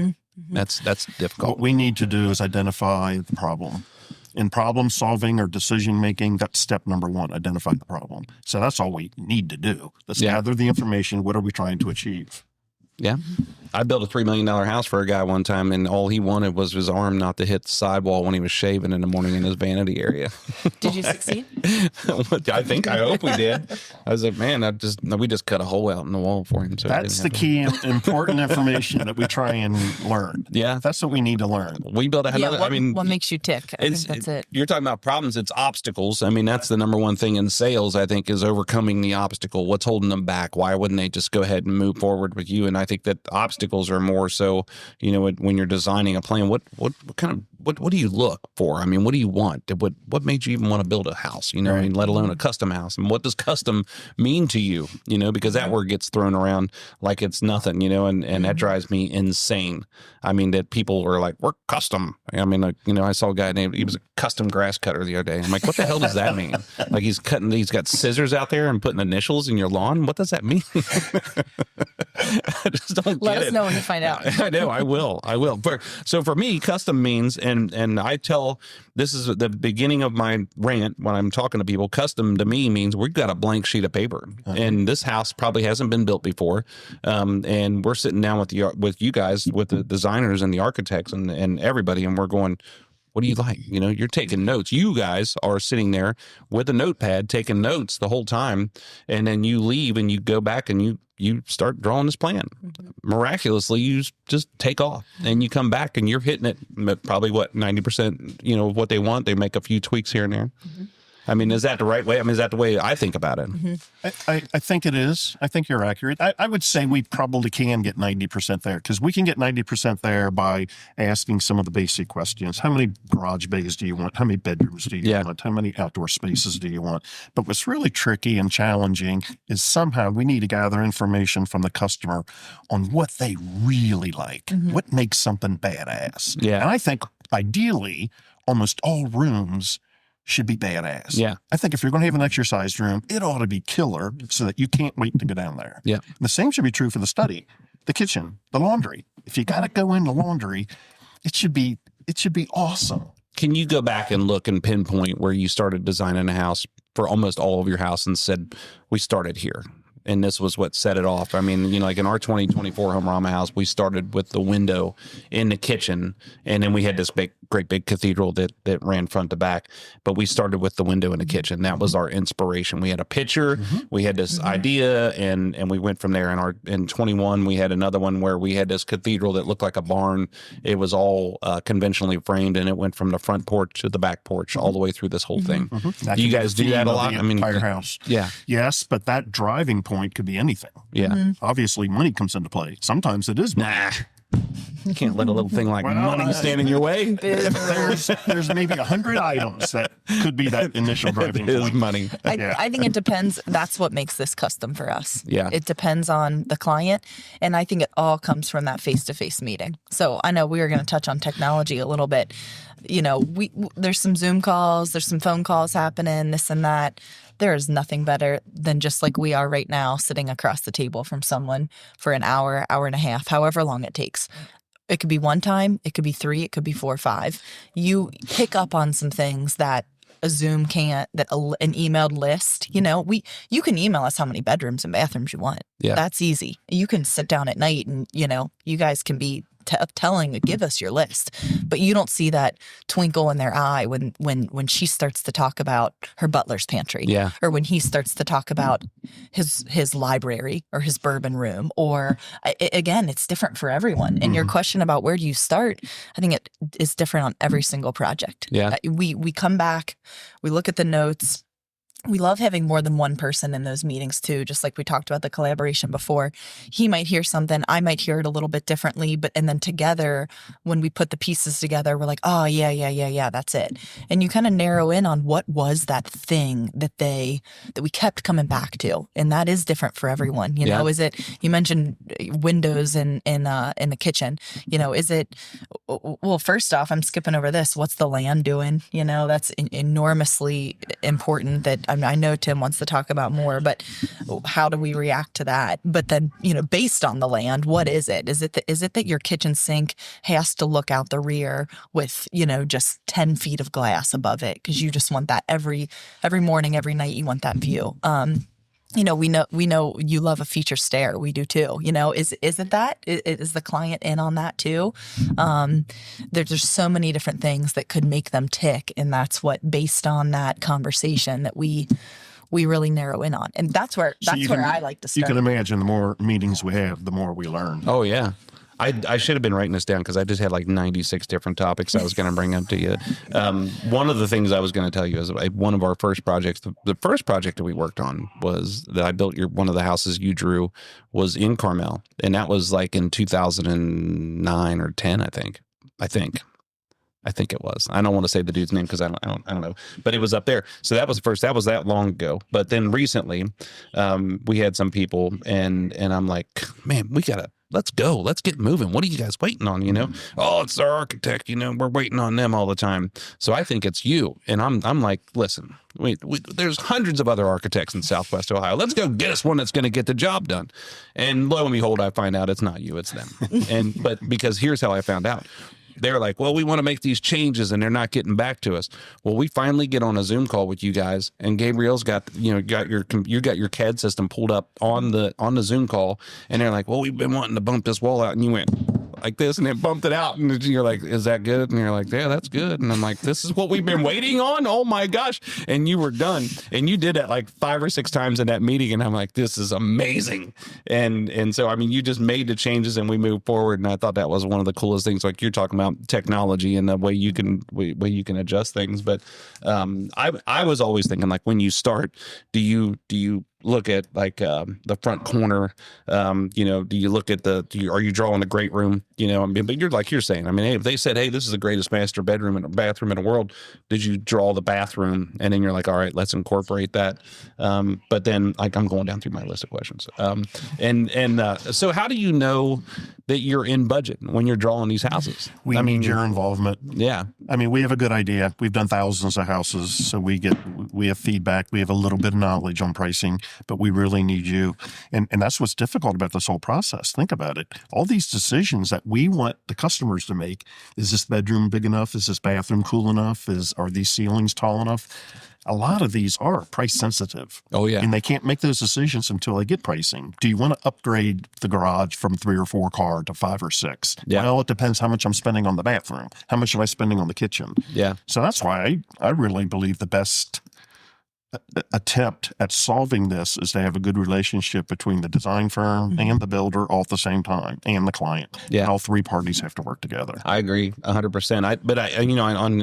That's difficult. What we need to do is identify the problem. In problem solving or decision making, that's step number one, identify the problem. So that's all we need to do. Let's gather the information. What are we trying to achieve? Yeah. I built a $3 million house for a guy one time, and all he wanted was his arm not to hit the sidewall when he was shaving in the morning in his vanity area. Did you succeed? I hope we did. I was like, man, we just cut a hole out in the wall for him. So that's the key important information that we try and learn. Yeah. That's what we need to learn. We built another, what makes you tick? I think that's it. You're talking about problems. It's obstacles. I mean, that's the number one thing in sales, I think, is overcoming the obstacle. What's holding them back? Why wouldn't they just go ahead and move forward with you? And I think that obstacle obstacles are more so, when you're designing a plan, what do you look for? I mean, what do you want? What made you even want to build a house, I mean, let alone a custom house? And what does custom mean to you, because that word gets thrown around like it's nothing, and that drives me insane. I mean, that people are like, we're custom. I mean, I saw a guy named, he was a custom grass cutter the other day. I'm like, what the hell does that mean? Like he's got scissors out there and putting initials in your lawn. What does that mean? I just don't Let get us it. know when you find out. I know. I will. So for me, custom means, and I tell, this is the beginning of my rant when I'm talking to people. Custom to me means we've got a blank sheet of paper, and this house probably hasn't been built before. And we're sitting down with you guys, with the designers and the architects and everybody, and we're going, what do you like? You're taking notes. You guys are sitting there with a notepad taking notes the whole time, and then you leave and you go back and you start drawing this plan. Miraculously, you just take off, and you come back and you're hitting it probably 90%, of what they want. They make a few tweaks here and there. I mean, is that the right way? I mean, is that the way I think about it? I think it is. I think you're accurate. I would say we probably can get 90% there, because we can get 90% there by asking some of the basic questions. How many garage bays do you want? How many bedrooms do you want? How many outdoor spaces do you want? But what's really tricky and challenging is somehow we need to gather information from the customer on what they really like, what makes something badass. Yeah. And I think ideally, almost all rooms should be badass. Yeah. I think if you're going to have an exercise room, it ought to be killer so that you can't wait to go down there. Yeah. And the same should be true for the study, the kitchen, the laundry. If you got to go in the laundry, it should be awesome. Can you go back and look and pinpoint where you started designing a house for almost all of your house and said, we started here, and this was what set it off? I mean, like in our 2024 Homerama house, we started with the window in the kitchen, and then we had this great big cathedral that ran front to back. But we started with the window in the kitchen. That was our inspiration. We had a picture, we had this idea, and we went from there. In 21, we had another one where we had this cathedral that looked like a barn. It was all conventionally framed, and it went from the front porch to the back porch all the way through this whole thing. Do you guys do that a lot? I mean, entire house. Yeah. Yes, but that driving point could be anything. Yeah. Obviously, money comes into play. Sometimes it is money. Nah. You can't let a little thing like money stand in your way. There's maybe 100 items that could be that initial driving It is point. money. I think it depends. That's what makes this custom for us. Yeah. It depends on the client. And I think it all comes from that face-to-face meeting. So I know we are going to touch on technology a little bit. There's some Zoom calls, there's some phone calls happening, this and that. There is nothing better than just like we are right now, sitting across the table from someone for an hour, hour and a half, however long it takes. It could be one time, it could be 3, it could be 4 or 5. You pick up on some things that a Zoom can't, that an emailed list, you can email us how many bedrooms and bathrooms you want. Yeah. That's easy. You can sit down at night and, you guys can be give us your list, but you don't see that twinkle in their eye when she starts to talk about her butler's pantry, or when he starts to talk about his library or his bourbon room, or again, it's different for everyone. And your question about where do you start, I think it is different on every single project. Yeah, we come back, we look at the notes. We love having more than one person in those meetings too, just like we talked about the collaboration before. He might hear something, I might hear it a little bit differently, and then together, when we put the pieces together, we're like, oh, yeah, that's it. And you kind of narrow in on what was that thing that we kept coming back to. And that is different for everyone. Is it, you mentioned windows in the kitchen, is it, well, first off, I'm skipping over this. What's the land doing? That's enormously important. That I know Tim wants to talk about more, but how do we react to that? But then, based on the land, what is it? Is it that your kitchen sink has to look out the rear with, just 10 feet of glass above it? Because you just want that every morning, every night, you want that view. We know you love a feature stair. We do too. Is it that? Is the client in on that too? There's so many different things that could make them tick, and that's what, based on that conversation, that we really narrow in on, and that's where I like to start. You can imagine the more meetings we have, the more we learn. Oh yeah. I should have been writing this down because I just had like 96 different topics I was going to bring up to you. One of the things I was going to tell you is one of our first projects, the first project that we worked on was that I built one of the houses you drew was in Carmel. And that was like in 2009 or 10, I think it was. I don't want to say the dude's name because I don't know, but it was up there. So that was the first. That was that long ago. But then recently, we had some people, and I'm like, man, let's go. Let's get moving. What are you guys waiting on? Oh, it's our architect. We're waiting on them all the time. So I think it's you. And I'm like, listen, there's hundreds of other architects in Southwest Ohio. Let's go get us one that's going to get the job done. And lo and behold, I find out it's not you, it's them. But because here's how I found out. They're like, well, we want to make these changes and they're not getting back to us. Well, we finally get on a Zoom call with you guys, and Gabrielle's got your CAD system pulled up on the Zoom call, and they're like, well, we've been wanting to bump this wall out, and you went like this, and it bumped it out, and you're like, is that good? And you're like, yeah, that's good. And I'm like, this is what we've been waiting on. Oh my gosh! And you were done, and you did that like 5 or 6 times in that meeting, and I'm like, this is amazing. And so I mean, you just made the changes, and we moved forward, and I thought that was one of the coolest things. Like you're talking about technology and the way you can adjust things. But I was always thinking, like, when you start, do you look at like the front corner? Do you look at are you drawing a great room? But you're saying, I mean, hey, if they said, hey, this is the greatest master bedroom and bathroom in the world, did you draw the bathroom? And then you're like, all right, let's incorporate that. But then like I'm going down through my list of questions. So how do you know that you're in budget when you're drawing these houses? We need your involvement. Yeah. I mean, we have a good idea. We've done thousands of houses, so we have feedback. We have a little bit of knowledge on pricing, but we really need you. And that's what's difficult about this whole process. Think about it. All these decisions that we want the customers to make. Is this bedroom big enough? Is this bathroom cool enough? Are these ceilings tall enough? A lot of these are price sensitive. Oh, yeah. And they can't make those decisions until they get pricing. Do you want to upgrade the garage from 3 or 4 car to 5 or 6? Yeah. Well, it depends how much I'm spending on the bathroom. How much am I spending on the kitchen? Yeah. So that's why I really believe the best attempt at solving this is to have a good relationship between the design firm and the builder all at the same time, and the client. Yeah. All 3 parties have to work together. I agree 100%. But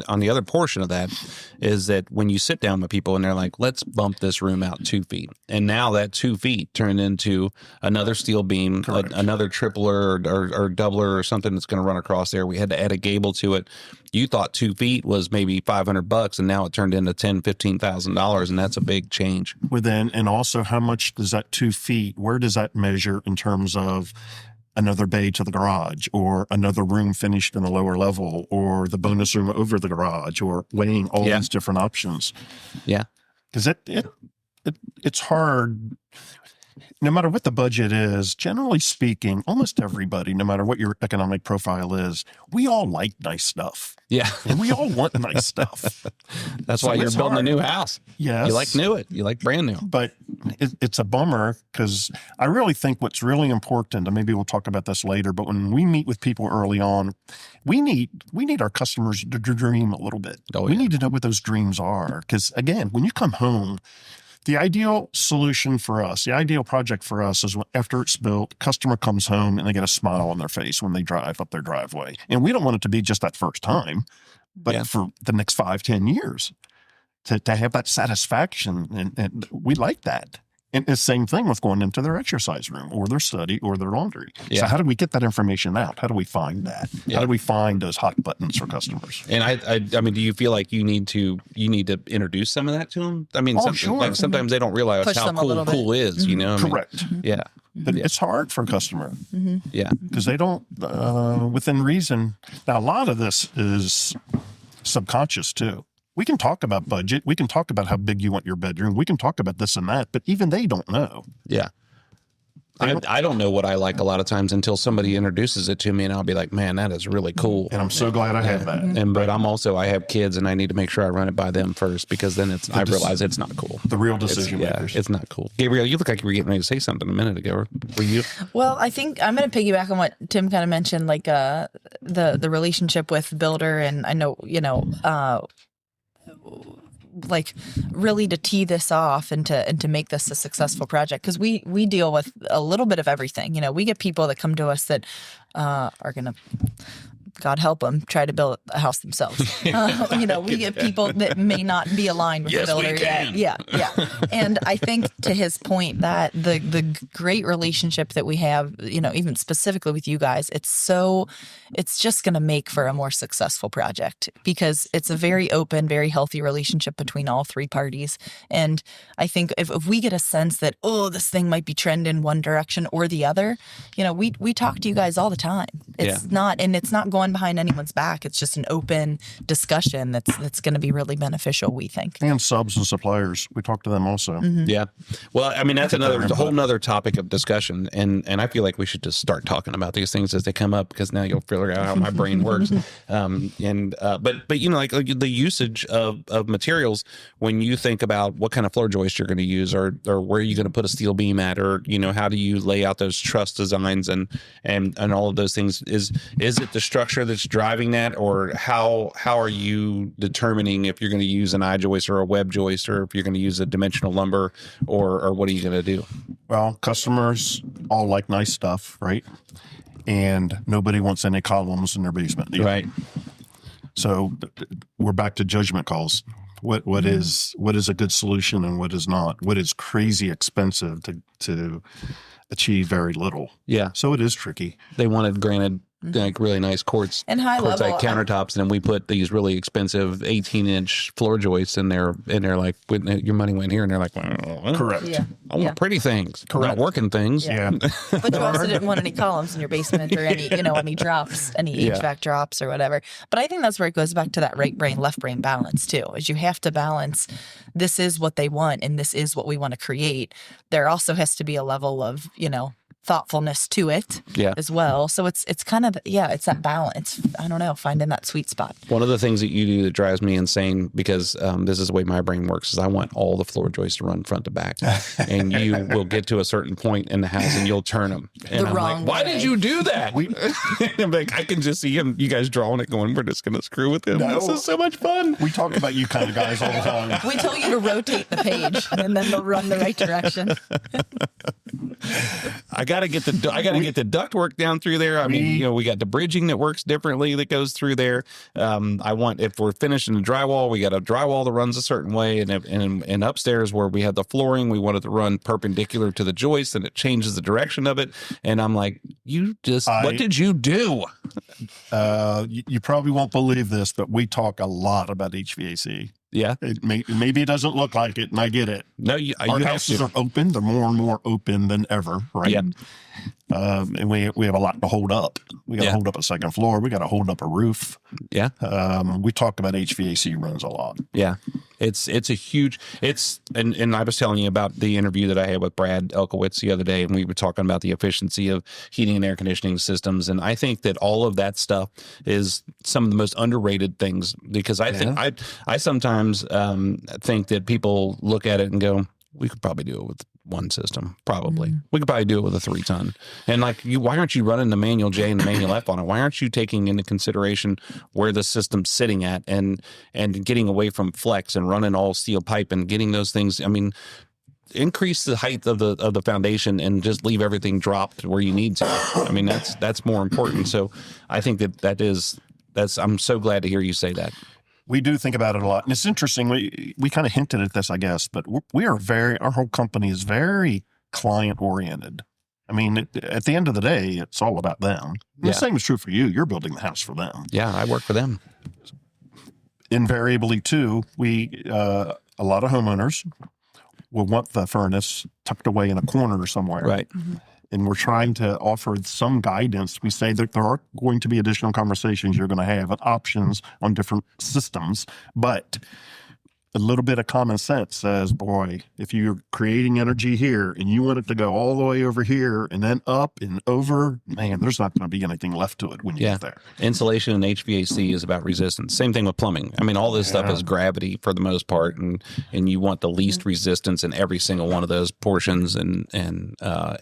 on the other portion of that is that when you sit down with people and they're like, let's bump this room out 2 feet. And now that 2 feet turned into another steel beam, another tripler or doubler or something that's going to run across there. We had to add a gable to it. You thought 2 feet was maybe $500, and now it turned into $10,000-$15,000, and that's a big change. And also, how much does that 2 feet? Where does that measure in terms of another bay to the garage, or another room finished in a lower level, or the bonus room over the garage, or weighing all these different options? Yeah, because it's hard. No matter what the budget is, generally speaking, almost everybody, no matter what your economic profile is, we all like nice stuff. Yeah. And we all want nice stuff. That's why you're building a new house. Yes. You like new. You like brand new. But it's a bummer, because I really think what's really important, and maybe we'll talk about this later, but when we meet with people early on, we need our customers to dream a little bit. Oh, we need to know what those dreams are. Because again, when you come home, the ideal solution for us, the ideal project for us is when, after it's built, customer comes home and they get a smile on their face when they drive up their driveway. And we don't want it to be just that first time, but for the next 5-10 years to have that satisfaction. And we like that. And the same thing with going into their exercise room or their study or their laundry. Yeah. So how do we get that information out? How do we find that? Yeah. How do we find those hot buttons for customers? And I mean, do you feel like you need to introduce some of that to them? I mean, sure. Like sometimes they don't realize Push how cool is, Correct. Yeah. But it's hard for a customer. Yeah. Because they don't, within reason. Now, a lot of this is subconscious too. We can talk about budget. We can talk about how big you want your bedroom. We can talk about this and that, but even they don't know. Yeah. I don't know what I like a lot of times until somebody introduces it to me, and I'll be like, man, that is really cool. And I'm so glad I have that. But I have kids, and I need to make sure I run it by them first, because then I realize it's not cool. The real decision makers. It's not cool. Gabrielle, you look like you were getting ready to say something a minute ago. Were you? Well, I think I'm going to piggyback on what Tim kind of mentioned, like the relationship with builder. And I know, like really to tee this off and to make this a successful project, because we deal with a little bit of everything. We get people that come to us that are going to, God help them, try to build a house themselves. We get people that may not be aligned with the builder yet. Yeah. And I think to his point that the great relationship that we have, even specifically with you guys, it's just going to make for a more successful project because it's a very open, very healthy relationship between all three parties. And I think if we get a sense that, this thing might be trending one direction or the other, we talk to you guys all the time. It's not going behind anyone's back. It's just an open discussion that's going to be really beneficial, we think. And subs and suppliers, we talk to them also. Mm-hmm. Yeah. Well, I mean, that's a whole nother topic of discussion. And I feel like we should just start talking about these things as they come up because now you'll figure out how my brain works. But like the usage of materials, when you think about what kind of floor joist you're going to use or where you're going to put a steel beam at, or, how do you lay out those truss designs and all of those things, is it the structure that's driving that, or how are you determining if you're going to use an I-joist or a web joist, or if you're going to use a dimensional lumber, or what are you going to do? Well, customers all like nice stuff, right? And nobody wants any columns in their basement either. Right. So we're back to judgment calls. What is a good solution and what is not? What is crazy expensive to achieve very little? Yeah. So it is tricky. They wanted, granted, like really nice quartz and high level countertops, and then we put these really expensive 18-inch floor joists in there, and they're like, your money went here, and they're like, well, correct. Yeah. I want pretty things, not working things. Yeah. But you also didn't want any columns in your basement or any, any drops, any HVAC drops or whatever. But I think that's where it goes back to that right brain, left brain balance too, is you have to balance, this is what they want and this is what we want to create. There also has to be a level of, thoughtfulness to it as well. So it's kind of, it's that balance. I don't know, finding that sweet spot. One of the things that you do that drives me insane, because this is the way my brain works, is I want all the floor joists to run front to back. And you will get to a certain point in the house and you'll turn them. And I'm like, why did you do that? I'm like, I can just see you guys drawing it going, we're just going to screw with him. No. This is so much fun. We talk about you kind of guys all the time. We tell you to rotate the page and then they'll run the right direction. I got to get the duct work down through there. I mean, we got the bridging that works differently that goes through there. If we're finishing the drywall, we got a drywall that runs a certain way, and upstairs where we have the flooring, we want it to run perpendicular to the joist, and it changes the direction of it. And I'm like, what did you do? You probably won't believe this, but we talk a lot about HVAC. Yeah. Maybe it doesn't look like it, and I get it. No, our houses are open. They're more and more open than ever, right? Yeah. And we have a lot to hold up. We got to hold up a second floor. We got to hold up a roof. Yeah. We talk about HVAC runs a lot. Yeah. It's a huge, and I was telling you about the interview that I had with Brad Elkowitz the other day, and we were talking about the efficiency of heating and air conditioning systems. And I think that all of that stuff is some of the most underrated things, because I think I sometimes think that people look at it and go, we could probably do it with one system. Probably. We could probably do it with a 3-ton. And why aren't you running the manual J and the manual F on it? Why aren't you taking into consideration where the system's sitting at and getting away from flex and running all steel pipe and getting those things? I mean, increase the height of the foundation and just leave everything dropped where you need to. I mean, that's more important. So I think that's I'm so glad to hear you say that. We do think about it a lot. And it's interesting. We kind of hinted at this, I guess, but our whole company is very client oriented. I mean, at the end of the day, it's all about them. The same is true for you. You're building the house for them. Yeah, I work for them. Invariably, too, a lot of homeowners will want the furnace tucked away in a corner somewhere. Right. Mm-hmm. And we're trying to offer some guidance. We say that there are going to be additional conversations you're going to have and options on different systems, but a little bit of common sense says, boy, if you're creating energy here and you want it to go all the way over here and then up and over, man, there's not going to be anything left to it when you get there. Insulation and HVAC is about resistance. Same thing with plumbing. I mean, all this stuff is gravity for the most part, and you want the least resistance in every single one of those portions, and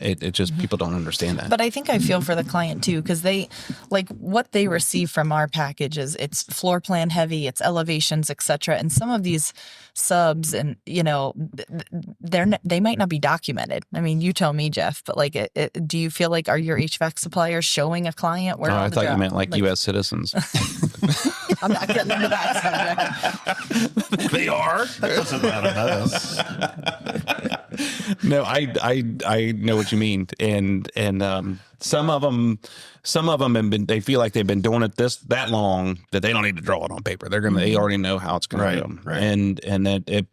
it just, people don't understand that. But I think I feel for the client too, because what they receive from our package is it's floor plan heavy, it's elevations, etc. And some of these subs, and they might not be documented. I mean, you tell me, Jeff, but like, do you feel like, are your HVAC suppliers showing a client where? Oh, I thought you meant like U.S. citizens. I'm not getting into that subject. They are. That doesn't matter. No, I know what you mean, and some of them have been. They feel like they've been doing it that long that they don't need to draw it on paper. They already know how it's going to go, right. and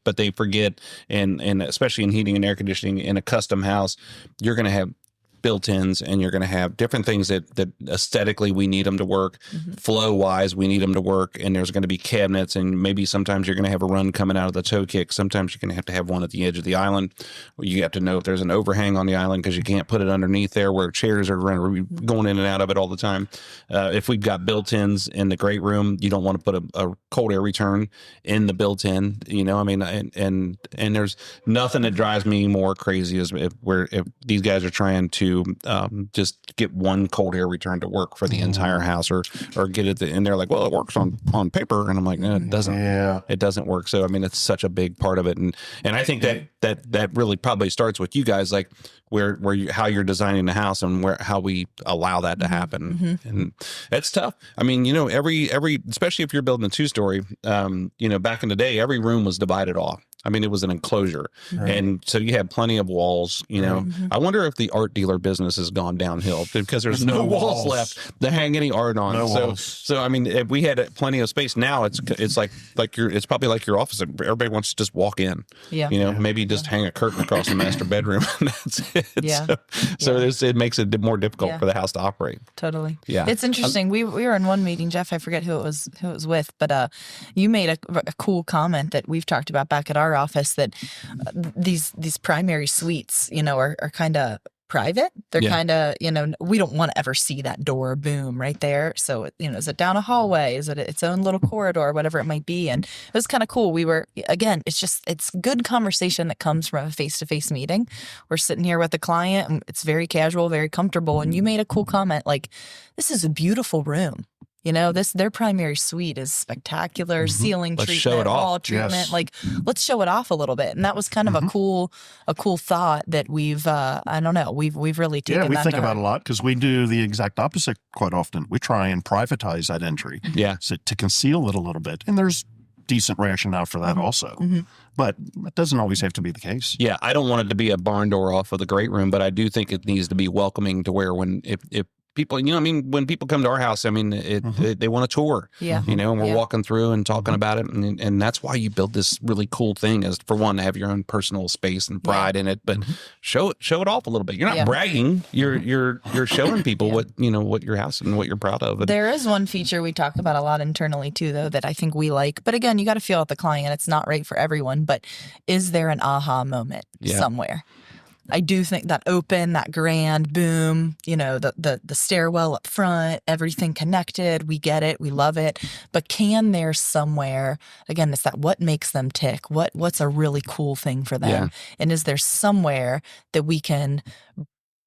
but they forget, and especially in heating and air conditioning in a custom house, you're going to have built-ins, and you're going to have different things that aesthetically we need them to work, flow-wise we need them to work, and there's going to be cabinets, and maybe sometimes you're going to have a run coming out of the toe kick. Sometimes you're going to have one at the edge of the island. You have to know if there's an overhang on the island because you can't put it underneath there where chairs are going in and out of it all the time. If we've got built-ins in the great room, you don't want to put a cold air return in the built-in. I mean, and there's nothing that drives me more crazy as if these guys are trying to just get one cold air return to work for the entire house, or get it, and they're like, well, it works on paper, and I'm like, no, it doesn't. Yeah, it doesn't work. So I mean, it's such a big part of it, and I think that really probably starts with you guys, like how you're designing the house and how we allow that to happen, and it's tough. I mean, every especially if you're building a 2-story, back in the day, every room was divided off. I mean, it was an enclosure. Right. And so you had plenty of walls, I wonder if the art dealer business has gone downhill because there's no walls left to hang any art on. So I mean, if we had plenty of space, now it's it's probably like your office. Everybody wants to just walk in. Yeah. Maybe just hang a curtain across the master bedroom and that's it. Yeah. So it makes it more difficult for the house to operate. Totally. Yeah. It's interesting. We were in one meeting, Jeff, I forget who it was with, but you made a cool comment that we've talked about back at our office, that these primary suites, are kind of private. They're kind of, we don't want to ever see that door boom right there. So, is it down a hallway? Is it its own little corridor, whatever it might be? And it was kind of cool. We were, again, it's good conversation that comes from a face-to-face meeting. We're sitting here with the client and it's very casual, very comfortable. And you made a cool comment like, this is a beautiful room. Their primary suite is spectacular, ceiling Let's treatment, show it off. wall treatment. Yes. Like, let's show it off a little bit. And that was kind of a cool thought that we've, I don't know, we've really taken that. Yeah, we think about a lot because we do the exact opposite quite often. We try and privatize that entry, to conceal it a little bit. And there's decent rationale for that also. But it doesn't always have to be the case. Yeah, I don't want it to be a barn door off of the great room, but I do think it needs to be welcoming to where if people, when people come to our house, I mean, they want a tour, and we're walking through and talking about it. And that's why you build this really cool thing, is for one, to have your own personal space and pride in it, but show it off a little bit. You're not bragging. You're showing people what your house and what you're proud of. And there is one feature we talk about a lot internally too, though, that I think we like, but again, you got to feel out the client. It's not right for everyone, but is there an aha moment somewhere? I do think that open, that grand boom, the stairwell up front, everything connected, we get it, we love it. But can there somewhere, again, it's that what makes them tick? What's a really cool thing for them? Yeah. And is there somewhere that we can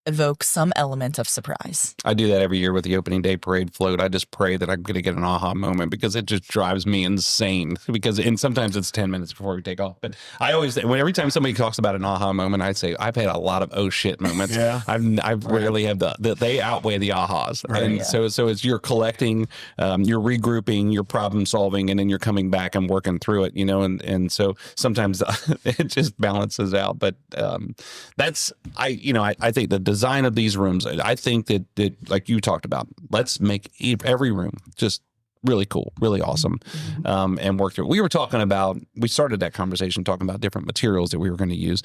evoke some element of surprise? I do that every year with the opening day parade float. I just pray that I'm going to get an aha moment, because it just drives me insane. And sometimes it's 10 minutes before we take off. But I always, every time somebody talks about an aha moment, I say I've had a lot of oh shit moments. I rarely have they outweigh the ahas. Right. And so it's you're collecting, you're regrouping, you're problem solving, and then you're coming back and working through it. And so sometimes it just balances out. But I think the design of these rooms, I think that like you talked about, let's make every room just really cool, really awesome, and work through. We started that conversation talking about different materials that we were going to use.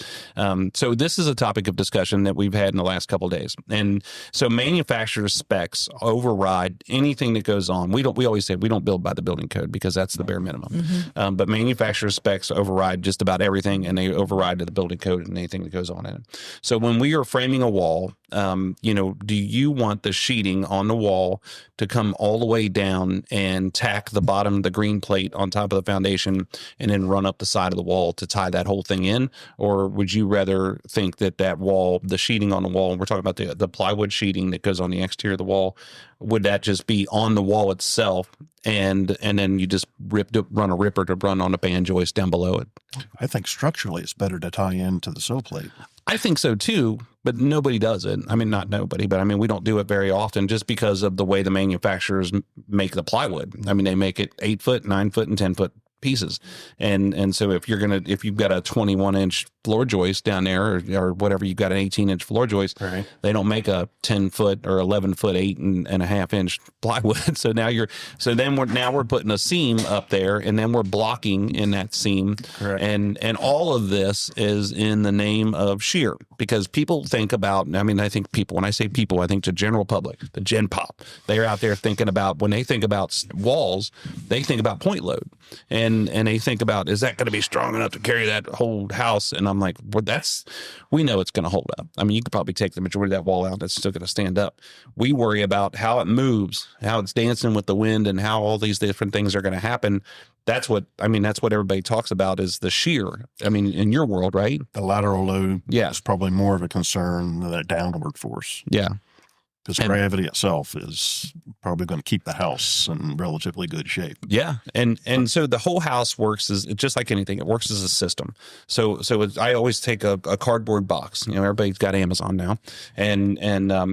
So this is a topic of discussion that we've had in the last couple of days. And so manufacturer specs override anything that goes on. We always say we don't build by the building code, because that's the bare minimum. But manufacturer specs override just about everything, and they override the building code and anything that goes on in it. So when we are framing a wall, do you want the sheeting on the wall to come all the way down and tack the bottom, the green plate on top of the foundation, and then run up the side of the wall to tie that whole thing in? Or would you rather think that wall, the sheeting on the wall, we're talking about the plywood sheeting that goes on the exterior of the wall, would that just be on the wall itself and then you just run a ripper to run on a band joist down below it. I think structurally it's better to tie into the sill plate. I think so too, but nobody does it. I mean, not nobody, but I mean, we don't do it very often just because of the way the manufacturers make the plywood. I mean, they make it 8 foot, 9 foot, and 10 foot pieces. And so if you've got a 21-inch floor joist down there or whatever, you've got an 18-inch floor joist, right, they don't make a 10 foot or 11 foot, 8.5-inch plywood. So then we're putting a seam up there, and then we're blocking in that seam. Correct. And all of this is in the name of shear, because people think about, I mean, I think people, when I say people, I think the general public, the gen pop, they're out there thinking about, when they think about walls, they think about point load. And they think about, is that going to be strong enough to carry that whole house? And I'm like, well, we know it's going to hold up. I mean, you could probably take the majority of that wall out. That's still going to stand up. We worry about how it moves, how it's dancing with the wind, and how all these different things are going to happen. That's what everybody talks about is the shear. I mean, in your world, right? The lateral load Yeah. is probably more of a concern than that downward force. Yeah. Because gravity itself is probably going to keep the house in relatively good shape. Yeah. And so the whole house works as just like anything. It works as a system. So I always take a cardboard box. You know, everybody's got Amazon now, and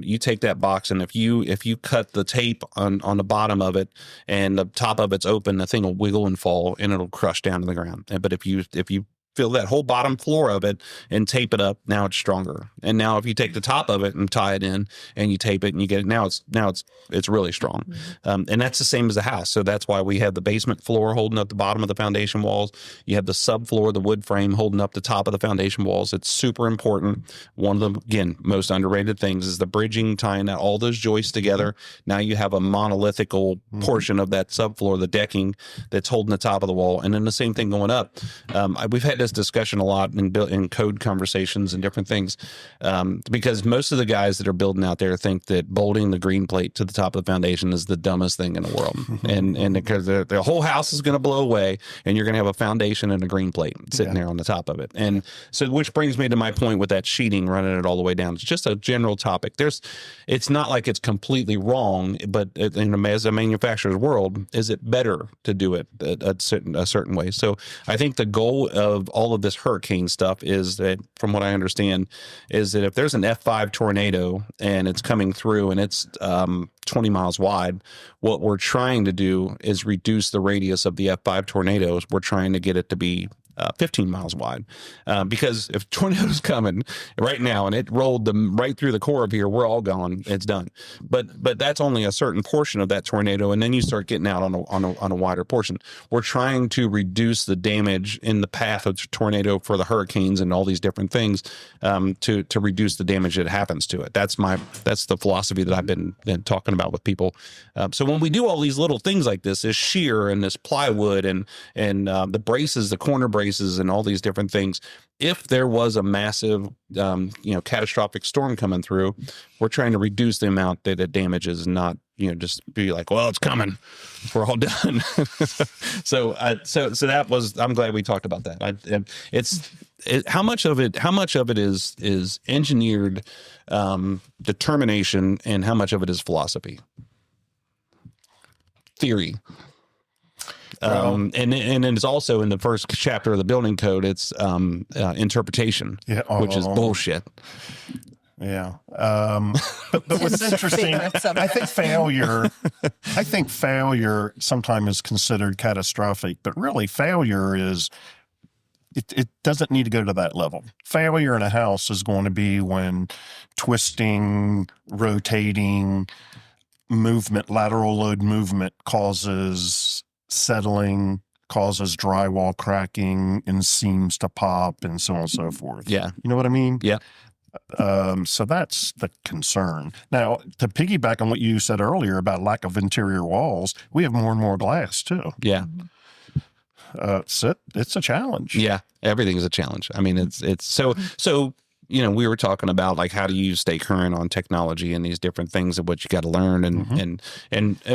you take that box, and if you cut the tape on the bottom of it and the top of it's open, the thing will wiggle and fall, and it'll crush down to the ground. But if you fill that whole bottom floor of it and tape it up, now it's stronger. And now if you take the top of it and tie it in and you tape it and you get it, now it's really strong. And that's the same as the house. So that's why we have the basement floor holding up the bottom of the foundation walls. You have the subfloor, the wood frame holding up the top of the foundation walls. It's super important. One of the, again, most underrated things is the bridging, tying all those joists together. Now you have a monolithical portion of that subfloor, the decking that's holding the top of the wall. And then the same thing going up. We've had this discussion a lot in code conversations and different things, because most of the guys that are building out there think that bolting the green plate to the top of the foundation is the dumbest thing in the world, and because the whole house is going to blow away, and you're going to have a foundation and a green plate sitting there on the top of it. And so, which brings me to my point with that sheeting, running it all the way down. It's just a general topic. It's not like it's completely wrong, but as a manufacturer's world, is it better to do it a certain way? So I think the goal of all of this hurricane stuff is that, from what I understand, is that if there's an F5 tornado and it's coming through and it's 20 miles wide, what we're trying to do is reduce the radius of the F5 tornadoes. We're trying to get it to be 15 miles wide, because if tornado's coming right now and it rolled them right through the core of here, we're all gone. It's done. But that's only a certain portion of that tornado, and then you start getting out on a wider portion. We're trying to reduce the damage in the path of the tornado for the hurricanes and all these different things, to reduce the damage that happens to it. That's the philosophy that I've been talking about with people. So when we do all these little things like this shear and this plywood and the braces, the corner braces, and all these different things, if there was a massive, catastrophic storm coming through, we're trying to reduce the amount that it damages, not, just be like, well, it's coming, we're all done. So that was, I'm glad we talked about that. How much of it is engineered determination, and how much of it is philosophy, theory? And it's also in the first chapter of the building code, it's interpretation, which is bullshit. Yeah. But what's interesting, I think failure sometimes is considered catastrophic, but really failure is, it doesn't need to go to that level. Failure in a house is going to be when twisting, rotating, movement, lateral load movement causes settling, causes drywall cracking and seams to pop, and so on and so forth. Yeah. You know what I mean? Yeah. So that's the concern. Now, to piggyback on what you said earlier about lack of interior walls, we have more and more glass too. Yeah. It's a challenge. Yeah. Everything is a challenge. I mean, it's so, we were talking about, like, how do you stay current on technology and these different things of what you got to learn. And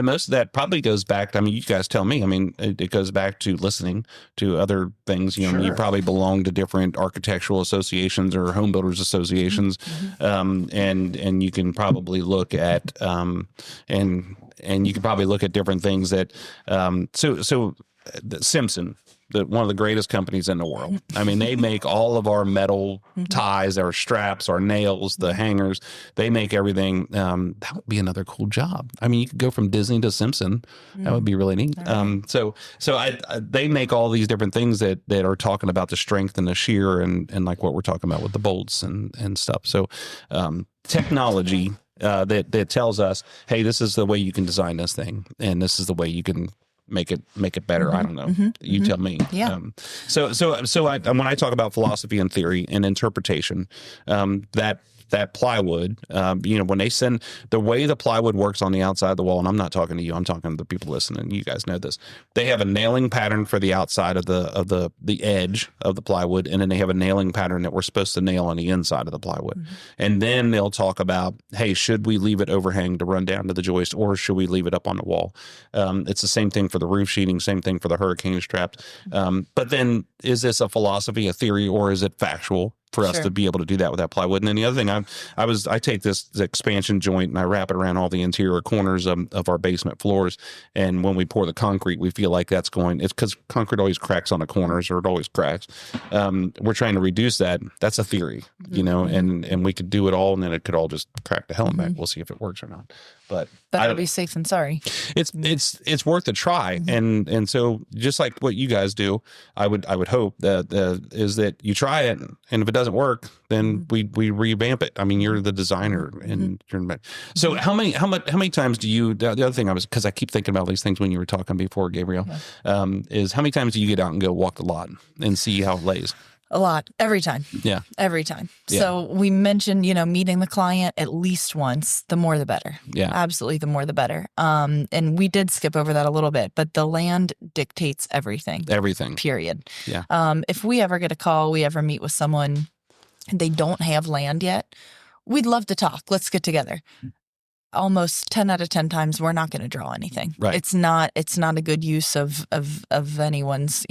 most of that probably goes back to, you guys tell me, it goes back to listening to other things. Sure. You probably belong to different architectural associations or home builders associations. And you can probably look at, and and you could probably look at different things that, the Simpson, one of the greatest companies in the world. I mean, they make all of our metal ties, our straps, our nails, the hangers. They make everything. That would be another cool job. I mean, you could go from Disney to Simpson. That would be really neat. Right. So they make all these different things that are talking about the strength and the shear and like what we're talking about with the bolts and stuff. So technology that tells us, hey, this is the way you can design this thing, and this is the way you can make it better. I don't know. You tell me. Yeah. So when I talk about philosophy and theory and interpretation, that plywood, when they send the way the plywood works on the outside of the wall, and I'm not talking to you, I'm talking to the people listening. You guys know this. They have a nailing pattern for the outside of the edge of the plywood, and then they have a nailing pattern that we're supposed to nail on the inside of the plywood. And then they'll talk about, hey, should we leave it overhang to run down to the joist, or should we leave it up on the wall? It's the same thing for the roof sheeting, same thing for the hurricane straps. But then, is this a philosophy, a theory, or is it factual for us to be able to do that with that plywood? And then the other thing, I take this expansion joint and I wrap it around all the interior corners of our basement floors. And when we pour the concrete, we feel like it's because concrete always cracks on the corners, or it always cracks. We're trying to reduce that. That's a theory, and we could do it all, and then it could all just crack the hell back. We'll see if it works or not. But better be safe than sorry. It's worth a try. And so just like what you guys do, I would hope that is that you try it, and if it doesn't work, then we revamp it. I mean, you're the designer, and you're. So how many times do you? The other thing because I keep thinking about these things when you were talking before, Gabrielle, is how many times do you get out and go walk the lot and see how it lays? A lot. Every time. Yeah. Every time. Yeah. So we mentioned, meeting the client at least once. The more the better. Yeah. Absolutely. The more the better. And we did skip over that a little bit, but the land dictates everything. Everything. Period. Yeah. If we ever get a call, we ever meet with someone and they don't have land yet, we'd love to talk. Let's get together. Almost 10 out of 10 times, we're not going to draw anything. Right. It's not a good use of anyone's,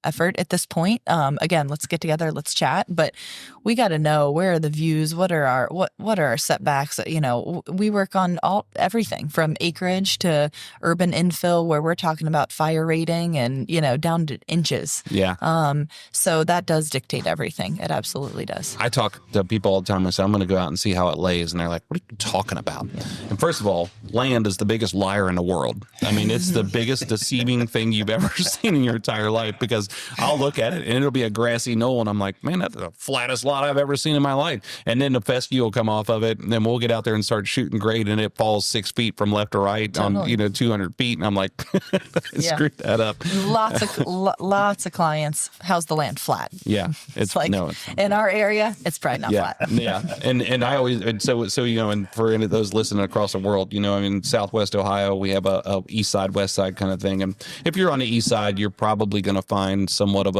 effort at this point. Again, let's get together, let's chat, but we got to know, where are the views? What are our setbacks? We work on everything from acreage to urban infill, where we're talking about fire rating and, down to inches. Yeah. So that does dictate everything. It absolutely does. I talk to people all the time. I say, I'm going to go out and see how it lays. And they're like, what are you talking about? And first of all, land is the biggest liar in the world. I mean, it's the biggest deceiving thing you've ever seen in your entire life, because I'll look at it and it'll be a grassy knoll. And I'm like, man, that's the flattest lot I've ever seen in my life. And then the fescue will come off of it. And then we'll get out there and start shooting grade, and it falls 6 feet from left to right on, 200 feet. And I'm like, screwed that up. Lots of clients. How's the land? Flat. Yeah. It's like, no, in our area, it's probably not flat. Yeah. And I always, and so, and for those listening across the world, Southwest Ohio, we have a east side, west side kind of thing. And if you're on the east side, you're probably going to find somewhat of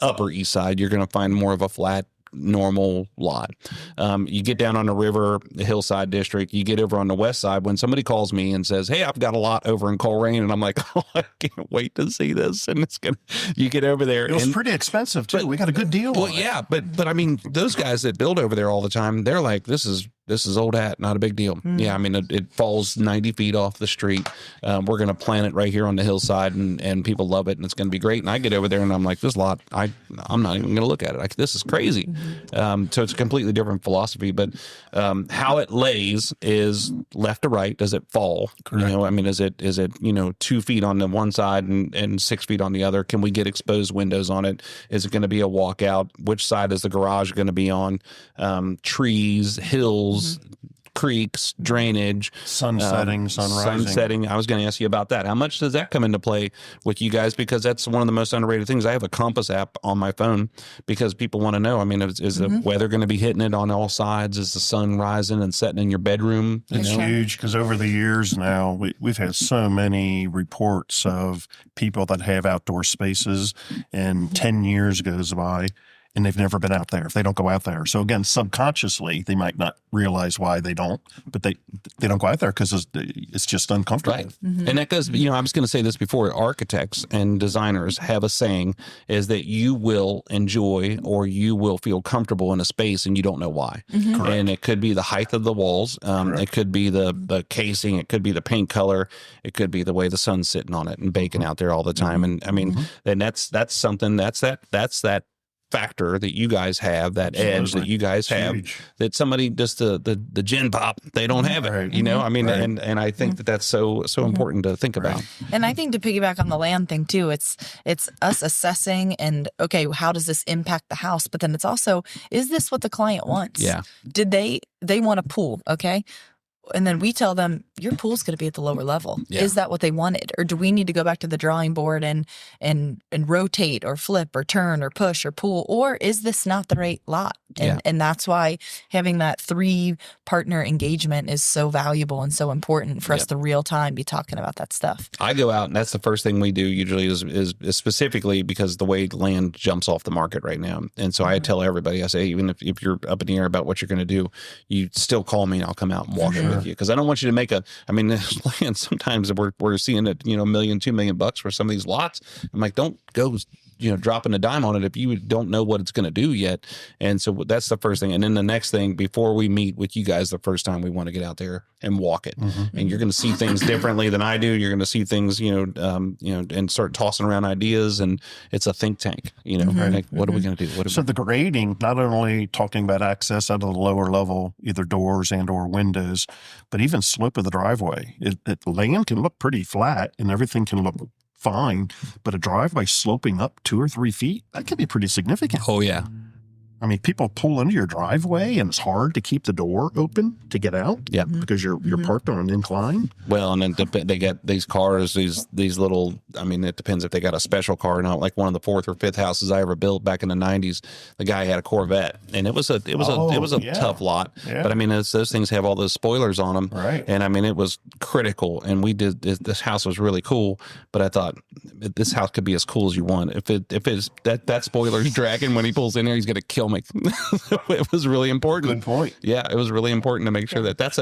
upper east side, you're going to find more of a flat, normal lot. You get down on the river, the hillside district, you get over on the west side. When somebody calls me and says, hey, I've got a lot over in Coleraine, and I'm like, oh, I can't wait to see this. And you get over there. It was pretty expensive too. We got a good deal. Well, yeah, but I mean, those guys that build over there all the time, they're like, this is old hat, not a big deal. Yeah, I mean, it falls 90 feet off the street. We're going to plant it right here on the hillside, and people love it, and it's going to be great. And I get over there, and I'm like, this lot, I'm not even going to look at it. This is crazy. So it's a completely different philosophy. But how it lays is left to right. Does it fall? Correct. I mean, is it 2 feet on the one side and 6 feet on the other? Can we get exposed windows on it? Is it going to be a walkout? Which side is the garage going to be on? Trees, hills, creeks, drainage, sun setting, sun rising. Sun setting. I was going to ask you about that. How much does that come into play with you guys? Because that's one of the most underrated things. I have a compass app on my phone because people want to know. I mean, is the weather going to be hitting it on all sides? Is the sun rising and setting in your bedroom? It's huge, because over the years now, we've had so many reports of people that have outdoor spaces, and 10 years goes by, and they've never been out there, if they don't go out there. So again, subconsciously, they might not realize why they don't, but they don't go out there because it's just uncomfortable. Right. And that goes, I was going to say this before, architects and designers have a saying is that you will enjoy or you will feel comfortable in a space and you don't know why. And it could be the height of the walls. It could be the casing. It could be the paint color. It could be the way the sun's sitting on it and baking out there all the time. And I mean, and that's something that's that factor that you guys have, that edge that you guys have, that somebody just the gen pop, they don't have it. I mean, and I think that's so important to think about. And I think to piggyback on the land thing too, it's us assessing and okay, how does this impact the house? But then it's also, is this what the client wants? Yeah. Did they want a pool? Okay. And then we tell them, your pool's going to be at the lower level. Yeah. Is that what they wanted? Or do we need to go back to the drawing board and rotate or flip or turn or push or pull? Or is this not the right lot? And that's why having that 3-partner engagement is so valuable and so important for us to real time be talking about that stuff. I go out and that's the first thing we do usually is specifically because the way land jumps off the market right now. And so I tell everybody, I say, even if you're up in the air about what you're going to do, you still call me and I'll come out and walk it with you. Because I don't want you to make land sometimes we're seeing it, $1 million, $2 million for some of these lots. I'm like, don't go dropping a dime on it if you don't know what it's going to do yet. And so that's the first thing. And then the next thing, before we meet with you guys the first time, we want to get out there and walk it. And you're going to see things differently than I do. You're going to see things, and start tossing around ideas. And it's a think tank, like, what are we going to do? So the grading, not only talking about access out of the lower level, either doors and or windows, but even slope of the driveway. Land can look pretty flat and everything can look fine, but a driveway sloping up 2 or 3 feet, that can be pretty significant. Oh, yeah. I mean, people pull into your driveway and it's hard to keep the door open to get out. Yeah. Because you're parked on an incline. Well, and then they get these cars, these little, it depends if they got a special car or not. Like one of the 4th or 5th houses I ever built back in the 90s, the guy had a Corvette and it was a tough lot. Yeah. But those things have all those spoilers on them. Right. And it was critical. And this house was really cool, but I thought this house could be as cool as you want. If it's that spoiler's dragging when he pulls in there, he's going to kill me. It was really important. Good point. Yeah, it was really important to make sure that's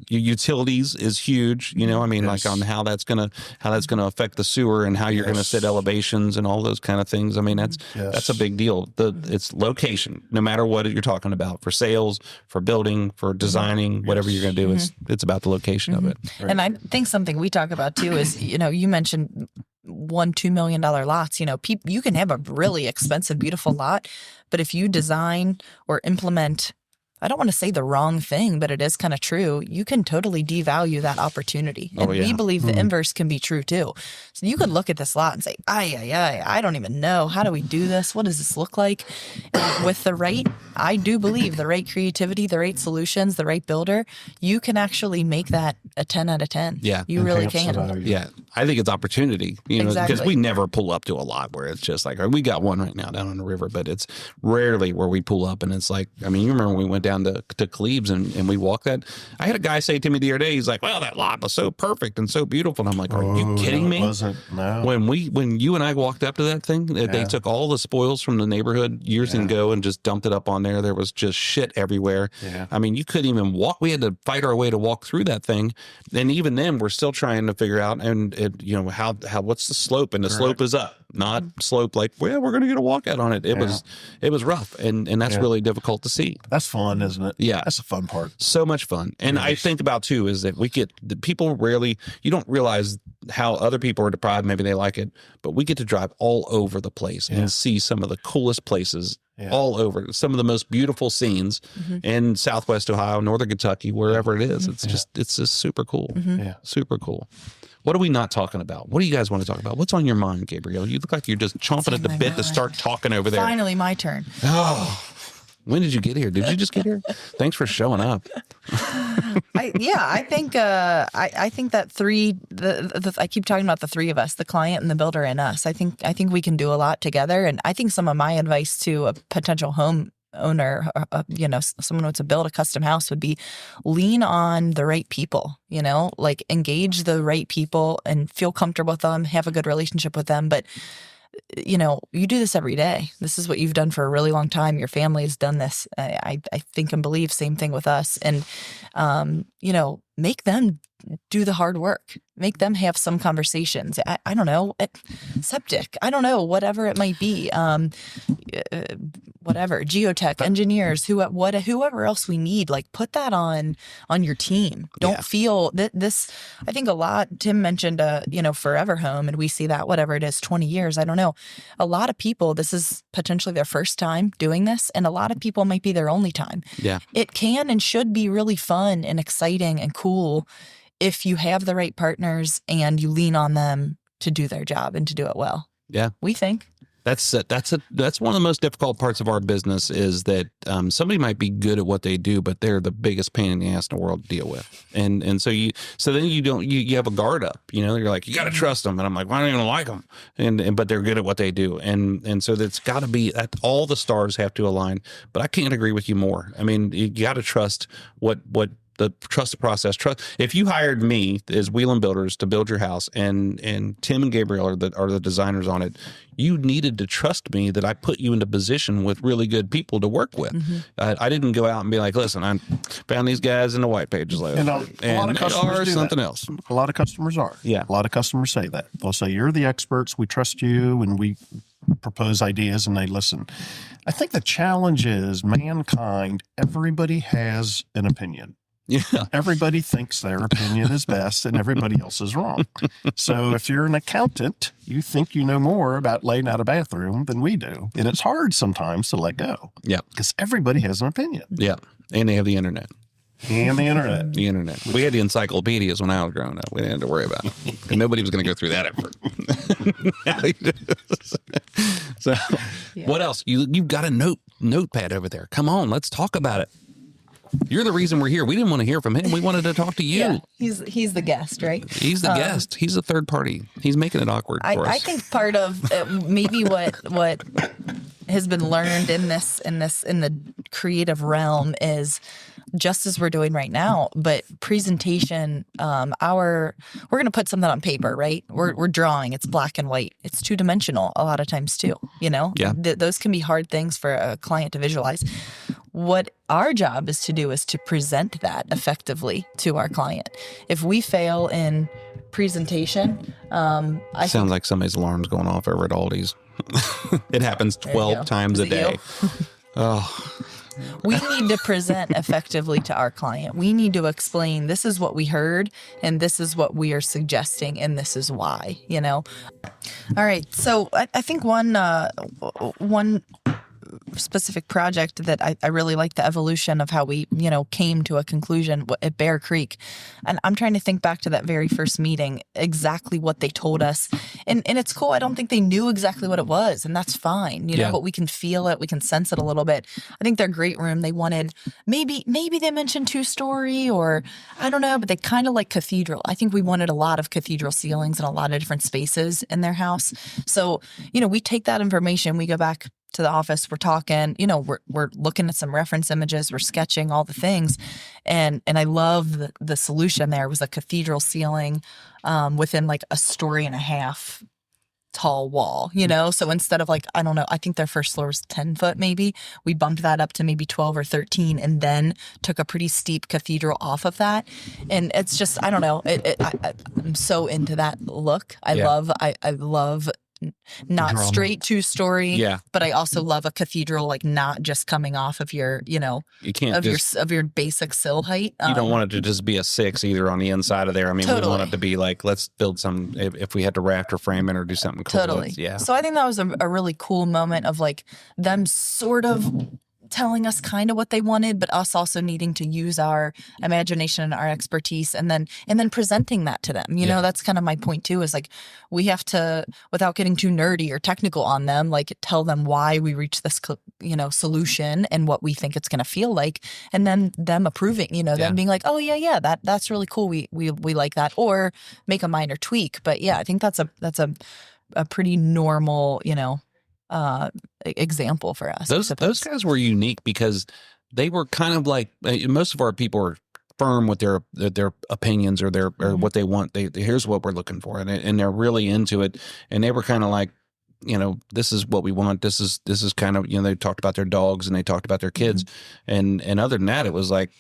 utilities is huge. Like on how that's gonna affect the sewer and how you're gonna set elevations and all those kind of things. That's a big deal. It's location, no matter what you're talking about, for sales, for building, for designing, whatever you're gonna do. It's about the location of it. Right. And I think something we talk about too is you mentioned $1-2 million lots. You can have a really expensive, beautiful lot, but if you design or implement, I don't want to say the wrong thing, but it is kind of true, you can totally devalue that opportunity. And we believe the inverse can be true too. So you could look at this lot and say, I don't even know. How do we do this? What does this look like? And with I do believe the right creativity, the right solutions, the right builder, you can actually make that a 10 out of 10. Yeah. You really can. Yeah. I think it's opportunity, because we never pull up to a lot where it's just like, we got one right now down on the river, but it's rarely where we pull up and it's like, you remember when we went down to Cleves and we walked that. I had a guy say to me the other day, he's like, well, that lot was so perfect and so beautiful. And I'm like, are you kidding me? It wasn't. No. When you and I walked up to that thing, they took all the spoils from the neighborhood years ago and just dumped it up on there. There was just shit everywhere. Yeah. You couldn't even walk. We had to fight our way to walk through that thing. And even then we're still trying to figure out how what's the slope, and the slope is up, not slope like, well, we're going to get a walkout on it. It was rough. And that's really difficult to see. That's fun, isn't it? Yeah. That's the fun part. So much fun. And I think about too, is that you don't realize how other people are deprived. Maybe they like it, but we get to drive all over the place and see some of the coolest places all over, some of the most beautiful scenes in Southwest Ohio, Northern Kentucky, wherever it is. It's just super cool. Super cool. What are we not talking about? What do you guys want to talk about? What's on your mind, Gabrielle? You look like you're just chomping at the bit to start talking over there. Finally, my turn. Oh, when did you get here? Did you just get here? Thanks for showing up. I think that I keep talking about the 3 of us, the client and the builder and us. I think we can do a lot together. And I think some of my advice to a potential home owner, someone who wants to build a custom house would be lean on the right people, like engage the right people and feel comfortable with them, have a good relationship with them. But you do this every day. This is what you've done for a really long time. Your family has done this. I think and believe same thing with us. And, make them do the hard work. Make them have some conversations. I don't know, septic. I don't know, whatever it might be. Whatever, geotech, engineers, whoever else we need, like put that on your team. Don't feel that this, I think a lot, Tim mentioned, forever home, and we see that, whatever it is, 20 years, I don't know. A lot of people, this is potentially their first time doing this, and a lot of people might be their only time. Yeah. It can and should be really fun and exciting and cool if you have the right partners and you lean on them to do their job and to do it well. Yeah. We think. That's one of the most difficult parts of our business is that somebody might be good at what they do, but they're the biggest pain in the ass in the world to deal with. And so then you have a guard up, you're like, you got to trust them. And I'm like, well, I don't even like them. But they're good at what they do. And so that's got to be that all the stars have to align, but I can't agree with you more. I mean, you got to trust trust the process. If you hired me as Wheelan Builders to build your house, and Tim and Gabrielle are the designers on it, you needed to trust me that I put you into position with really good people to work with. Mm-hmm. I didn't go out and be like, listen, I found these guys in the white pages list. And a lot of customers do something that. Else. A lot of customers are. Yeah. A lot of customers say that. They'll say, you're the experts. We trust you, and we propose ideas, and they listen. I think the challenge is mankind. Everybody has an opinion. Yeah. Everybody thinks their opinion is best and everybody else is wrong. So if you're an accountant, you think you know more about laying out a bathroom than we do. And it's hard sometimes to let go. Yeah. Because everybody has an opinion. Yeah. And they have the internet. And the internet. The internet. We had the encyclopedias when I was growing up. We didn't have to worry about it. And nobody was going to go through that effort. So what else? You've got a notepad over there. Come on, let's talk about it. You're the reason we're here. We didn't want to hear from him. We wanted to talk to you. Yeah, he's the guest, right? He's the guest. He's a third party. He's making it awkward for us. I think part of maybe what has been learned in the creative realm is just as we're doing right now, but presentation. We're going to put something on paper, right? We're drawing. It's black and white. It's 2-dimensional a lot of times too. Yeah. Those can be hard things for a client to visualize. What our job is to do is to present that effectively to our client. If we fail in presentation, sounds like somebody's alarm's going off over at Aldi's. It happens 12 times a day. Oh. We need to present effectively to our client. We need to explain, this is what we heard, and this is what we are suggesting, and this is why, All right. So I think one specific project that I really like the evolution of how we, came to a conclusion at Bear Creek. And I'm trying to think back to that very first meeting, exactly what they told us. And it's cool. I don't think they knew exactly what it was, and that's fine, but we can feel it. We can sense it a little bit. I think their great room, they wanted, maybe they mentioned 2-story, or I don't know, but they kind of like cathedral. I think we wanted a lot of cathedral ceilings and a lot of different spaces in their house. So, we take that information, we go back to the office, we're talking, we're looking at some reference images, we're sketching all the things. And I love the solution there was a cathedral ceiling within like a 1.5-story tall wall, So instead of like, I don't know, I think their first floor was 10 foot maybe, we bumped that up to maybe 12 or 13 and then took a pretty steep cathedral off of that. And it's just, I don't know, I'm so into that look. I love not straight 2-story, but I also love a cathedral, like not just coming off of your, you can't of your basic sill height. You don't want it to just be a 6 either on the inside of there. I mean, we want it to be like, let's build some, if we had to rafter frame it or do something cool. Totally. So I think that was a really cool moment of like them sort of telling us kind of what they wanted, but us also needing to use our imagination and our expertise and then presenting that to them. That's kind of my point too, is like, we have to, without getting too nerdy or technical on them, like tell them why we reached this, solution and what we think it's going to feel like. And then them approving, them being like, oh yeah, that's really cool. We like that, or make a minor tweak. But yeah, I think that's a pretty normal, example for us. Those guys were unique because they were kind of like, most of our people are firm with their opinions or their or what they want. Here's what we're looking for, and they're really into it. And they were kind of like, this is what we want. This is kind of, they talked about their dogs and they talked about their kids. And other than that, it was like,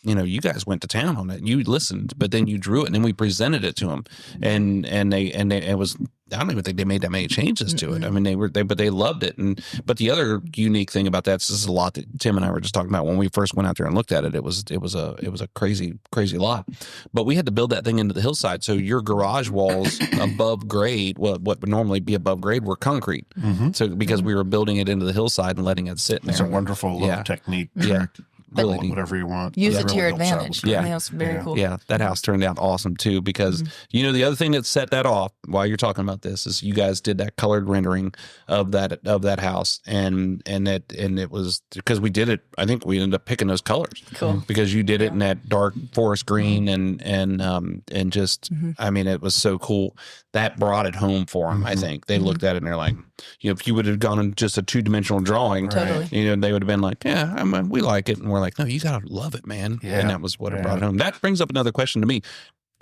you guys went to town on it. You listened, but then you drew it and then we presented it to them. And it was, I don't even think they made that many changes to it. I mean, but they loved it. But the other unique thing about that, this is a lot that Tim and I were just talking about when we first went out there and looked at it. It was a crazy lot, but we had to build that thing into the hillside. So your garage walls above grade, what would normally be above grade, were concrete. So because we were building it into the hillside and letting it sit there. It's a wonderful little technique. Yeah. Really neat. Whatever you want. Use it That to your really helps out. advantage. Yeah. I think that's very cool. Yeah, that house turned out awesome too because the other thing that set that off while you're talking about this is you guys did that colored rendering of that house and it was because we did it. I think we ended up picking those colors. Cool. Because you did it in that dark forest green and just I mean it was so cool. That brought it home for them. I think they looked at it and they're like, if you would have gone in just a 2-dimensional drawing, Totally. they would have been like, yeah, we like it, and we're like, no, you gotta love it, man. Yeah. And that was what it brought it home. That brings up another question to me.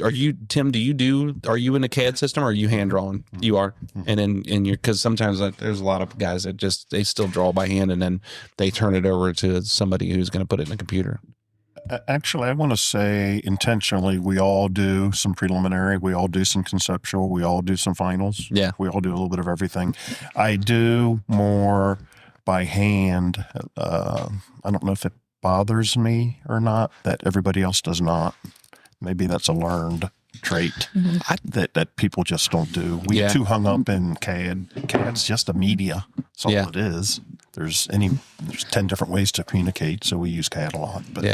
Are you, Tim, are you in the CAD system or are you hand drawing? You are. And then because sometimes there's a lot of guys that they still draw by hand and then they turn it over to somebody who's going to put it in a computer. Actually, I want to say intentionally, we all do some preliminary, we all do some conceptual, we all do some finals. Yeah. We all do a little bit of everything. I do more by hand. I don't know if it bothers me or not that everybody else does not. Maybe that's a learned trait that people just don't do. We get too hung up in CAD. CAD's just a media. That's all it is. There's 10 different ways to communicate, so we use CAD a lot. But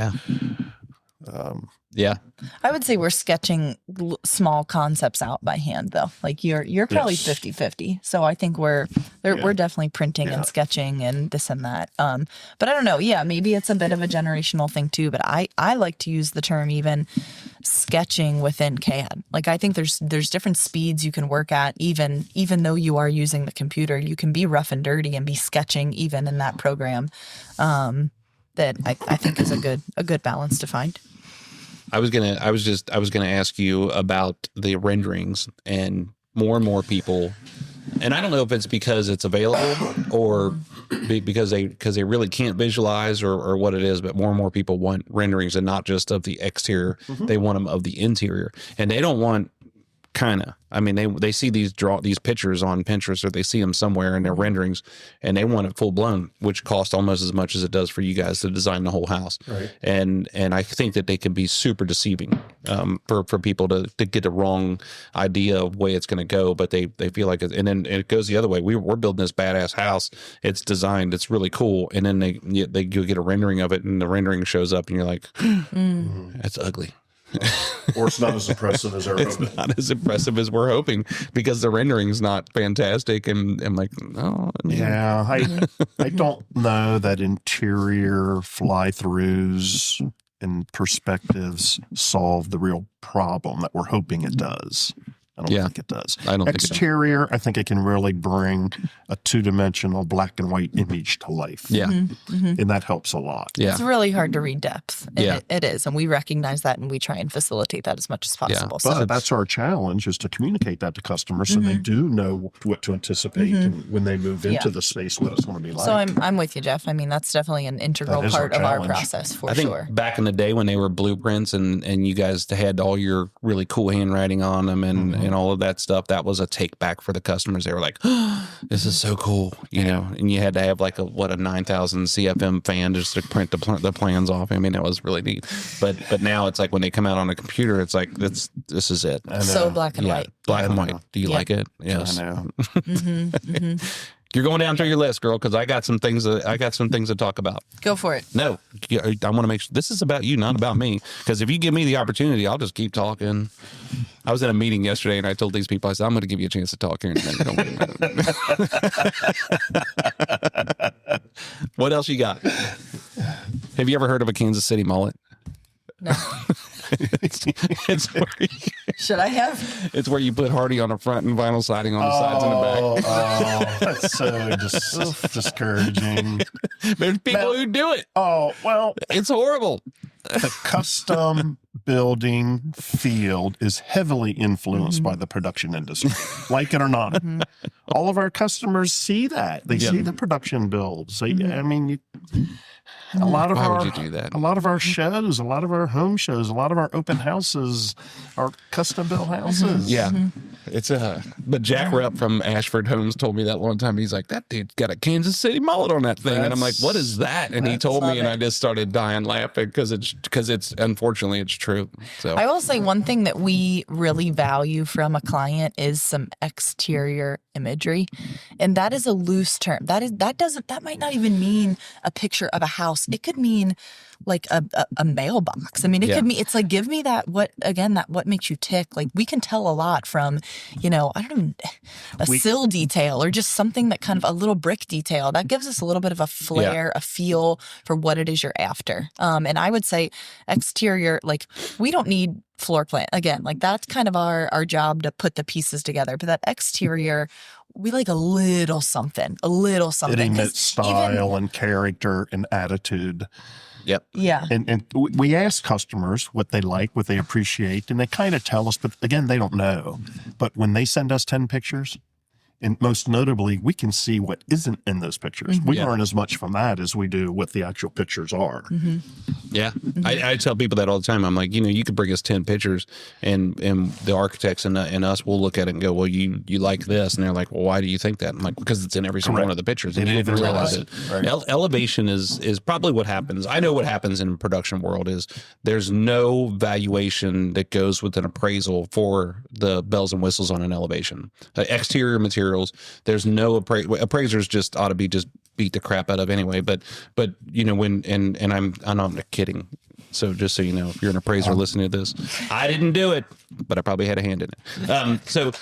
I would say we're sketching small concepts out by hand, though. Like you're probably 50-50. So I think we're definitely printing and sketching and this and that. But I don't know. Yeah, maybe it's a bit of a generational thing too. But I like to use the term even sketching within CAD. Like I think there's different speeds you can work at. Even though you are using the computer, you can be rough and dirty and be sketching even in that program. That I think is a good balance to find. I was gonna ask you about the renderings and more people, and I don't know if it's because it's available or because they really can't visualize or what it is, but more and more people want renderings and not just of the exterior; they want them of the interior, and they don't want I mean, they see these pictures on Pinterest or they see them somewhere in their renderings and they want it full blown, which costs almost as much as it does for you guys to design the whole house. Right. And I think that they can be super deceiving for people to get the wrong idea of the way it's going to go, but they feel like it. And then it goes the other way. We're building this badass house. It's designed. It's really cool. And then they get a rendering of it and the rendering shows up and you're like, that's ugly. Or it's not as impressive as it's not as impressive as we're hoping because the rendering's not fantastic. And I'm like, no. Yeah, I don't know that interior fly-throughs and perspectives solve the real problem that we're hoping it does. I don't think it does. I don't Exterior, I think it can really bring a 2-dimensional black and white image to life. Yeah. And that helps a lot. Yeah. It's really hard to read depth. And it is. And we recognize that and we try and facilitate that as much as possible. Yeah. But that's our challenge is to communicate that to customers so they do know what to anticipate when they move into the space, what it's going to be like. So I'm with you, Jeff. I mean, that's definitely an integral part of our process for sure. Back in the day when they were blueprints and you guys had all your really cool handwriting on them and all of that stuff, that was a take back for the customers. They were like, oh, this is so cool, and you had to have like a 9,000 CFM fan just to print the plans off. I mean, that was really neat. But now it's like when they come out on a computer, it's like this is it. So black and white. Black and white. Do you like it? Yes. I know. You're going down through your list, girl, because I got some things to talk about. Go for it. No, I want to make sure this is about you, not about me. Because if you give me the opportunity, I'll just keep talking. I was in a meeting yesterday, and I told these people, I said, I'm going to give you a chance to talk here in a minute. What else you got? Have you ever heard of a Kansas City mullet? No. It's where should I have? It's where you put Hardy on the front and vinyl siding on the sides and the back. That's so discouraging. There's people who do it. Oh, well. It's horrible. The custom building field is heavily influenced by the production industry, like it or not. All of our customers see that. They see the production builds. So, I mean, a lot of Why our would you do that? a lot of our shows, a lot of our home shows, a lot of our open houses are custom built houses. Yeah. It's but Jack Rupp from Ashford Homes told me that one time. He's like, that dude's got a Kansas City mullet on that thing. And I'm like, what is that? And he told me, and I just started dying laughing because it's unfortunately it's true. So I will say one thing that we really value from a client is some exterior imagery. And that is a loose term. That might not even mean a picture of a house. It could mean like a mailbox. I mean, it could mean, it's like, give me that, what makes you tick? Like, we can tell a lot from, I don't know, a sill detail or just something that kind of a little brick detail that gives us a little bit of a flair, a feel for what it is you're after. And I would say exterior, like, we don't need floor plan. Again, like, that's kind of our job to put the pieces together. But that exterior, we like a little something. It emits style and character and attitude. Yep. Yeah. And we ask customers what they like, what they appreciate, and they kind of tell us, but again, they don't know. But when they send us 10 pictures, and most notably, we can see what isn't in those pictures. We learn as much from that as we do what the actual pictures are. Yeah. I tell people that all the time. I'm like, you could bring us 10 pictures and the architects and us will look at it and go, well, you like this. And they're like, well, why do you think that? I'm like, because it's in every single one of the pictures. And you didn't realize it. Right. Elevation is probably what happens. I know what happens in production world is there's no valuation that goes with an appraisal for the bells and whistles on an elevation. Exterior material. There's no appraisers just ought to be just beat the crap out of anyway. But when and I'm not kidding. So just so you know, if you're an appraiser listening to this, I didn't do it, but I probably had a hand in it. So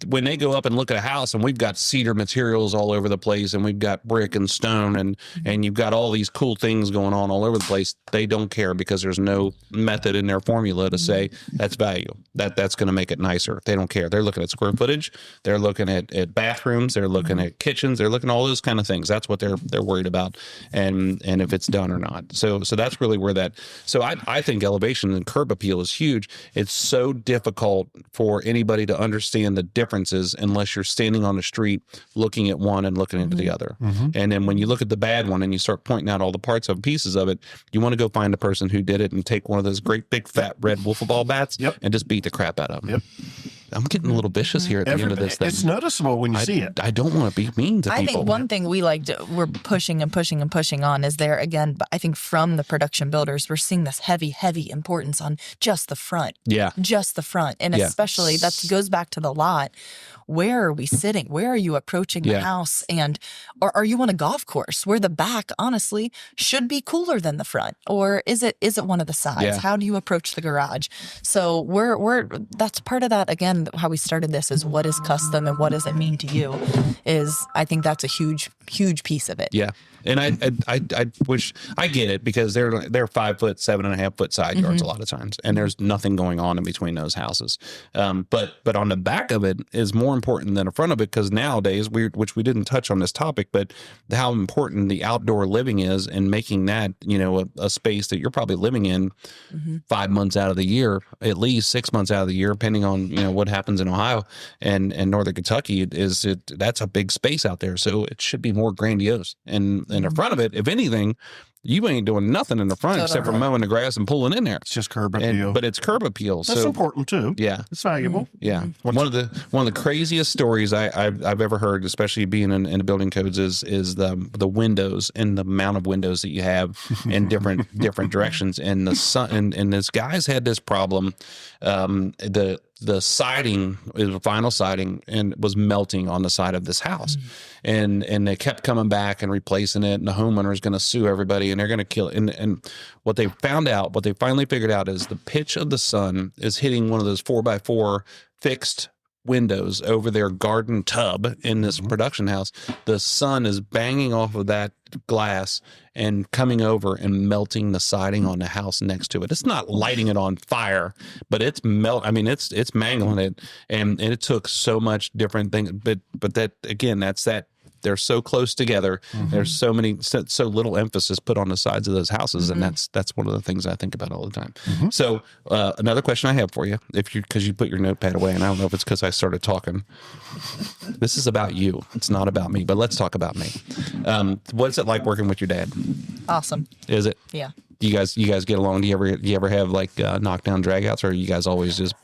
when they go up and look at a house and we've got cedar materials all over the place and we've got brick and stone and you've got all these cool things going on all over the place, they don't care because there's no method in their formula to say that's value. That's going to make it nicer. They don't care. They're looking at square footage. They're looking at bathrooms. They're looking at kitchens. They're looking at all those kind of things. That's what they're worried about, and if it's done or not. So that's really where that. So I think elevation and curb appeal is huge. It's so difficult for anybody to understand the differences unless you're standing on the street looking at one and looking into the other. And then when you look at the bad one and you start pointing out all the parts of pieces of it, you want to go find the person who did it and take one of those great big fat red wiffle ball bats and just beat the crap out of them. I'm getting a little vicious here at the end of this thing. It's noticeable when you see it. I don't want to be mean to people. I think one thing we're pushing and pushing and pushing on is there, again, I think from the production builders, we're seeing this heavy importance on just the front. Yeah. Just the front. And especially that goes back to the lot. Where are we sitting? Where are you approaching the house? And are you on a golf course where the back, honestly, should be cooler than the front? Or is it one of the sides? Yeah. How do you approach the garage? So that's part of that. Again, how we started this is what is custom and what does it mean to you? I think that's a huge piece of it. Yeah. And I wish I get it because they're 5 foot, 7.5 foot side yards a lot of times, and there's nothing going on in between those houses. But on the back of it is more important than the front of it because nowadays which we didn't touch on this topic, but how important the outdoor living is and making that a space that you're probably living in 5 months out of the year, at least 6 months out of the year, depending on what happens in Ohio and northern Kentucky. That's a big space out there, so it should be more grandiose and. In the front of it, if anything, you ain't doing nothing in the front except for mowing the grass and pulling in there. It's just curb appeal. But it's curb appeal. That's important too. Yeah. It's valuable. Yeah. One of the craziest stories I've ever heard, especially being in the building codes, is the windows and the amount of windows that you have in different directions. And the sun and this guy's had this problem. The siding is a vinyl siding and was melting on the side of this house. And they kept coming back and replacing it. And the homeowner is going to sue everybody and they're going to kill it. And what they finally figured out is the pitch of the sun is hitting one of those 4x4 fixed windows over their garden tub in this production house. The sun is banging off of that glass and coming over and melting the siding on the house next to it. It's not lighting it on fire, but it's it's mangling it, and it took so much different things. But that again, that's that they're so close together. There's so little emphasis put on the sides of those houses, and that's one of the things I think about all the time. So another question I have for you, because you put your notepad away, and I don't know if it's because I started talking. This is about you. It's not about me, but let's talk about me. What's it like working with your dad? Awesome. Is it? Yeah. You guys get along? Do you ever have like knockdown dragouts, or are you guys always just?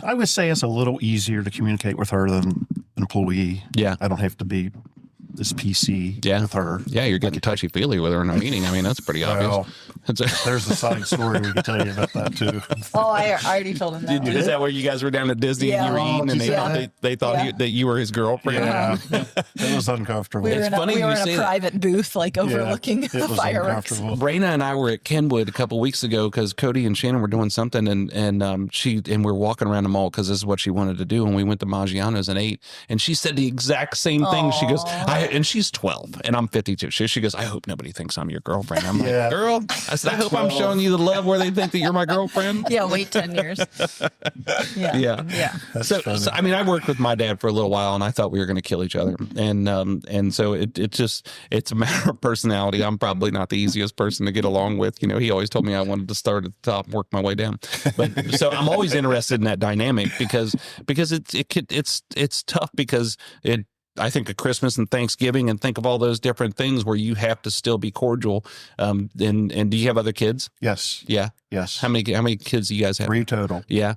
I would say it's a little easier to communicate with her than an employee. Yeah. I don't have to be this PC with her. Yeah, you're getting touchy-feely with her in a meeting. I mean, that's pretty obvious. Well, there's a side story we could tell you about that, too. Oh, I already told him that. Is that where you guys were down at Disney and you were eating and they thought that you were his girlfriend? Yeah, it was uncomfortable. We were in a private booth, like overlooking the fireworks. Raina and I were at Kenwood a couple weeks ago because Cody and Shannon were doing something, and we're walking around the mall because this is what she wanted to do, and we went to Maggiano's and ate, and she said the exact same thing. She goes, and she's 12 and I'm 52. She goes, I hope nobody thinks I'm your girlfriend. I'm like, girl, I said, I hope I'm showing you the love where they think that you're my girlfriend. Yeah, wait 10 years. Yeah. So I mean, I worked with my dad for a little while, and I thought we were going to kill each other, and so it's a matter of personality. I'm probably not the easiest person to get along with. You know, he always told me I wanted to start at the top and work my way down. But so I'm always interested in that dynamic because it's tough because I think of Christmas and Thanksgiving and think of all those different things where you have to still be cordial. And do you have other kids? Yes. Yeah. Yes. How many kids do you guys have? 3 total. Yeah.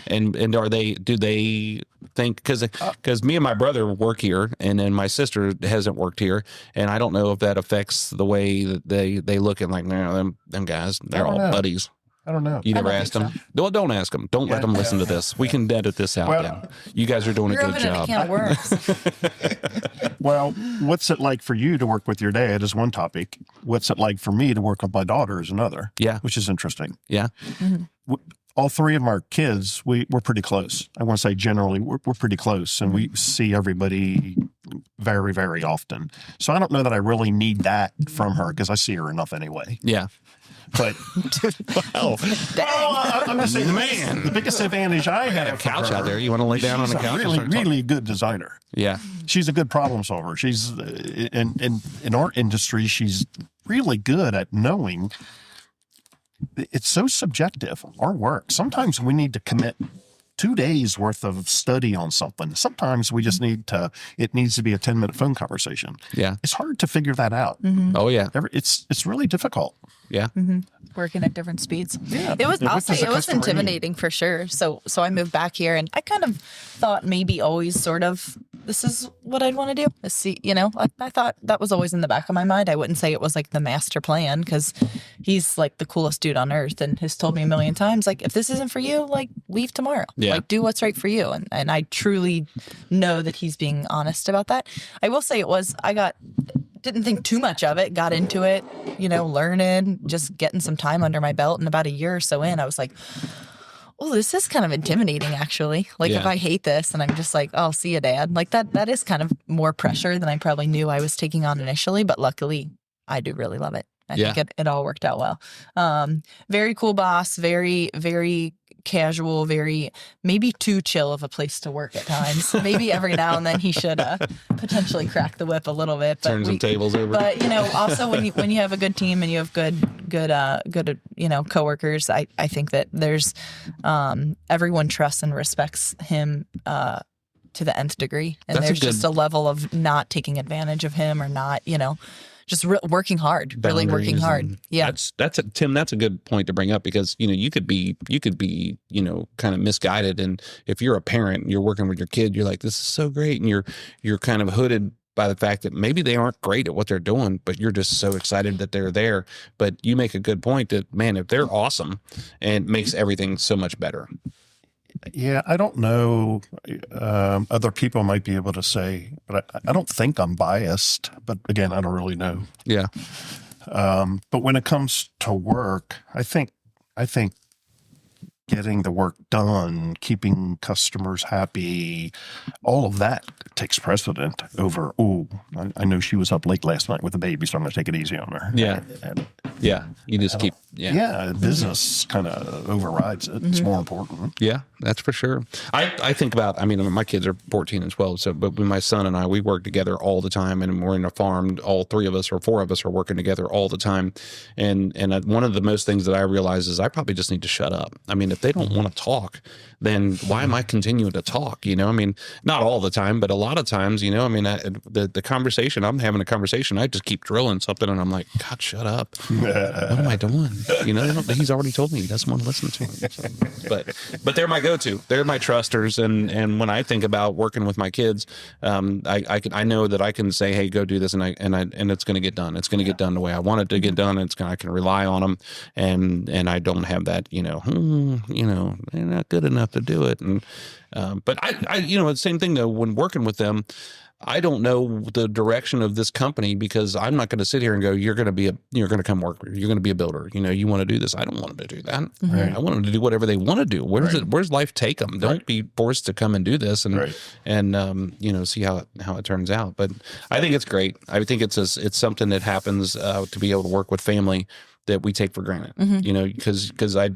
And do they think, because me and my brother work here and then my sister hasn't worked here, and I don't know if that affects the way that they look at like, no, them guys, they're all buddies. I don't know. You never asked them? Well, don't ask them. Don't let them listen to this. We can edit this out then. You guys are doing a good job. Well, what's it like for you to work with your dad is one topic. What's it like for me to work with my daughter is another. Yeah. Which is interesting. Yeah. All 3 of our kids, we're pretty close. I want to say generally we're pretty close, and we see everybody very, very often. So I don't know that I really need that from her because I see her enough anyway. Yeah. But I'm just saying, the biggest advantage I have. A couch out there. You want to lay down on a couch? She's a really good designer. Yeah, she's a good problem solver. She's in our industry. She's really good at knowing. It's so subjective. Our work. Sometimes we need to commit 2 days worth of study on something. Sometimes we just it needs to be a 10-minute phone conversation. Yeah. It's hard to figure that out. Oh yeah. It's really difficult. Yeah. Working at different speeds. Yeah. It was intimidating for sure. So I moved back here and I kind of thought maybe always sort of, this is what I'd want to do. I thought that was always in the back of my mind. I wouldn't say it was like the master plan because he's like the coolest dude on earth and has told me a million times, like, if this isn't for you, like, leave tomorrow. Yeah. Like, do what's right for you. And I truly know that he's being honest about that. I will say didn't think too much of it, got into it, learning, just getting some time under my belt. And about a year or so in, I was like, oh, this is kind of intimidating, actually. Like, if I hate this and I'm just like, oh, see ya, Dad. Like, that is kind of more pressure than I probably knew I was taking on initially. But luckily, I do really love it. I think it all worked out well. Very cool boss, very, very casual, very maybe too chill of a place to work at times. Maybe every now and then he should potentially crack the whip a little bit. But turn some tables over. But also when you have a good team and you have good coworkers, I think that there's everyone trusts and respects him to the nth degree, and there's just a level of not taking advantage of him or not just working hard, really working hard. Yeah. Tim, that's a good point to bring up because, you could be, kind of misguided. And if you're a parent and you're working with your kid, you're like, this is so great. And you're kind of hooded by the fact that maybe they aren't great at what they're doing, but you're just so excited that they're there. But you make a good point that, man, if they're awesome, and it makes everything so much better. Yeah, I don't know. Other people might be able to say, but I don't think I'm biased. But again, I don't really know. Yeah. But when it comes to work, I think getting the work done, keeping customers happy, all of that takes precedent over, I know she was up late last night with the baby, so I'm going to take it easy on her. Yeah. Yeah. You just keep, business kind of overrides it. It's more important. Yeah, that's for sure. I think about, I mean, my kids are 14 and 12, so, but my son and I, we work together all the time, and we're in a farm. All three of us or four of us are working together all the time. And one of the most things that I realize is I probably just need to shut up. I mean, if they don't want to talk, then why am I continuing to talk? You know, I mean, not all the time, but a lot of times, you know, I mean, the conversation, I'm having a conversation, I just keep drilling something, and I'm like, God, shut up. What am I doing? You know, he's already told me he doesn't want to listen to me. So, but they're my go-to. They're my trusters. And when I think about working with my kids, I know that I can say, hey, go do this, and it's going to get done. It's going to get done the way I want it to get done. I can rely on them, and I don't have that, they're not good enough to do it. And but I the same thing though, when working with them, I don't know the direction of this company, because I'm not going to sit here and go, you're going to come work. You're going to be a builder. You know, you want to do this. I don't want them to do that. Right. I want them to do whatever they want to do. Where's life take them? Don't be forced to come and do this and see how it turns out. But I think it's great. I think it's something that happens to be able to work with family that we take for granted, because I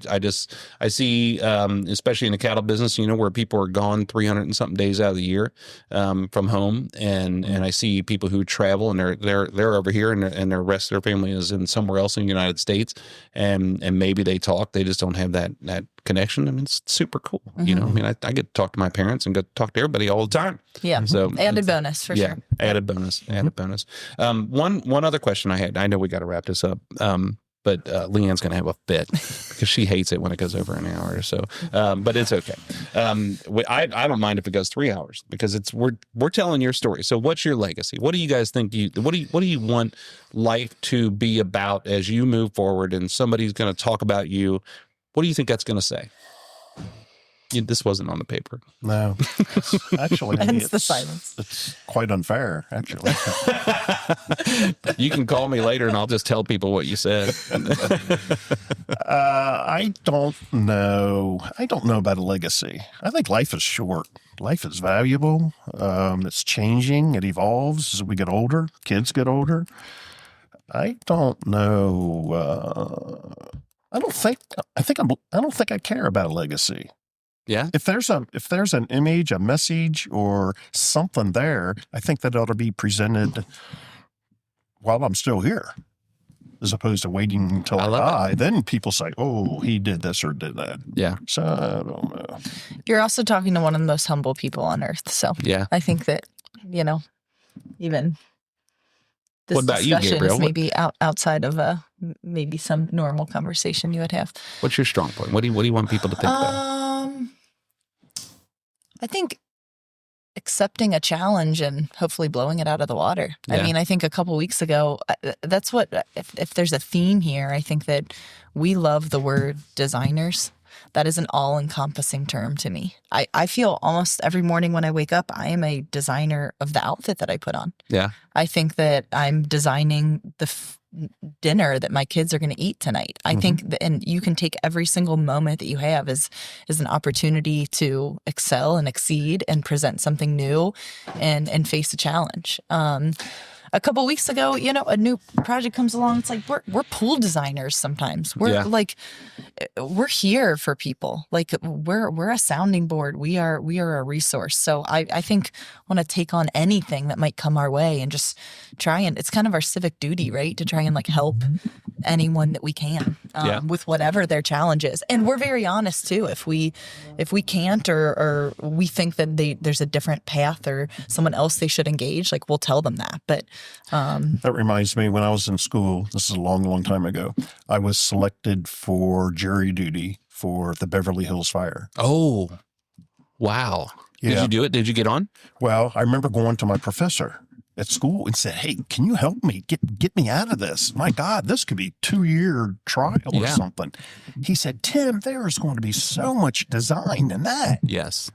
see, especially in the cattle business, where people are gone 300 and something days out of the year from home, and I see people who travel and they're over here, and the rest of their family is in somewhere else in the United States, and maybe they talk, they just don't have that connection. I mean, it's super cool. I mean, I get to talk to my parents and get to talk to everybody all the time. Yeah. So added bonus for sure. Added bonus. One other question I had. I know we got to wrap this up. But Leanne's going to have a fit because she hates it when it goes over an hour or so. But it's okay. I don't mind if it goes 3 hours, because we're telling your story. So what's your legacy? What do you guys think? What do you want life to be about as you move forward, and somebody's going to talk about you? What do you think that's going to say? This wasn't on the paper. No, actually, hence the silence. It's quite unfair, actually. You can call me later, and I'll just tell people what you said. I don't know. I don't know about a legacy. I think life is short. Life is valuable. It's changing. It evolves as we get older. Kids get older. I don't know. I don't think I care about a legacy. Yeah. If there's an image, a message, or something there, I think that ought to be presented while I'm still here, as opposed to waiting until I die. Then people say, "Oh, he did this or did that." Yeah. So I don't know. You're also talking to one of the most humble people on earth. So yeah, I think that even this what about discussion you, Gabrielle? is maybe outside of maybe some normal conversation you would have. What's your strong point? What do you want people to think about? I think accepting a challenge and hopefully blowing it out of the water. Yeah. I mean, I think a couple weeks ago, that's what, if there's a theme here, I think that we love the word designers. That is an all-encompassing term to me. I feel almost every morning when I wake up, I am a designer of the outfit that I put on. Yeah. I think that I'm designing the dinner that my kids are going to eat tonight. I think and you can take every single moment that you have as an opportunity to excel and exceed and present something new and face a challenge. A couple of weeks ago, a new project comes along. It's like we're pool designers sometimes. We're here for people. Like we're a sounding board. We are a resource. So I think I want to take on anything that might come our way and just try, and it's kind of our civic duty, right? To try and help anyone that we can with whatever their challenge is. And we're very honest too. If we can't or we think that there's a different path or someone else they should engage, we'll tell them that. But that reminds me, when I was in school, this is a long, long time ago, I was selected for jury duty for the Beverly Hills fire. Oh, wow. Yeah. Did you do it? Did you get on? Well, I remember going to my professor at school and said, "Hey, can you help me get me out of this? My God, this could be 2-year trial or something." He said, "Tim, there is going to be so much design in that." Yes.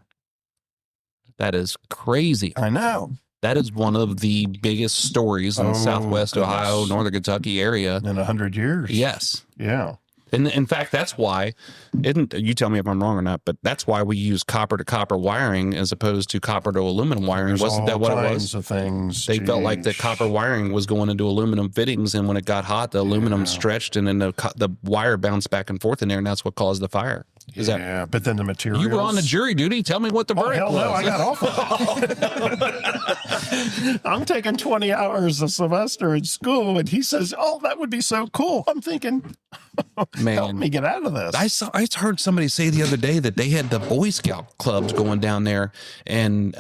That is crazy. I know. That is one of the biggest stories in Southwest Ohio, Northern Kentucky area. In 100 years. Yes. Yeah. And in fact, that's why, you tell me if I'm wrong or not, but that's why we use copper to copper wiring as opposed to copper to aluminum wiring. Wasn't that what it was? Of things. They felt like the copper wiring was going into aluminum fittings, and when it got hot, the aluminum stretched, and then the wire bounced back and forth in there, and that's what caused the fire. But then the materials. You were on the jury duty. Tell me what the verdict was. No, I got off of it. I'm taking 20 hours a semester in school, and he says, "Oh, that would be so cool." I'm thinking, man, help me get out of this. I heard somebody say the other day that they had the Boy Scout clubs going down there and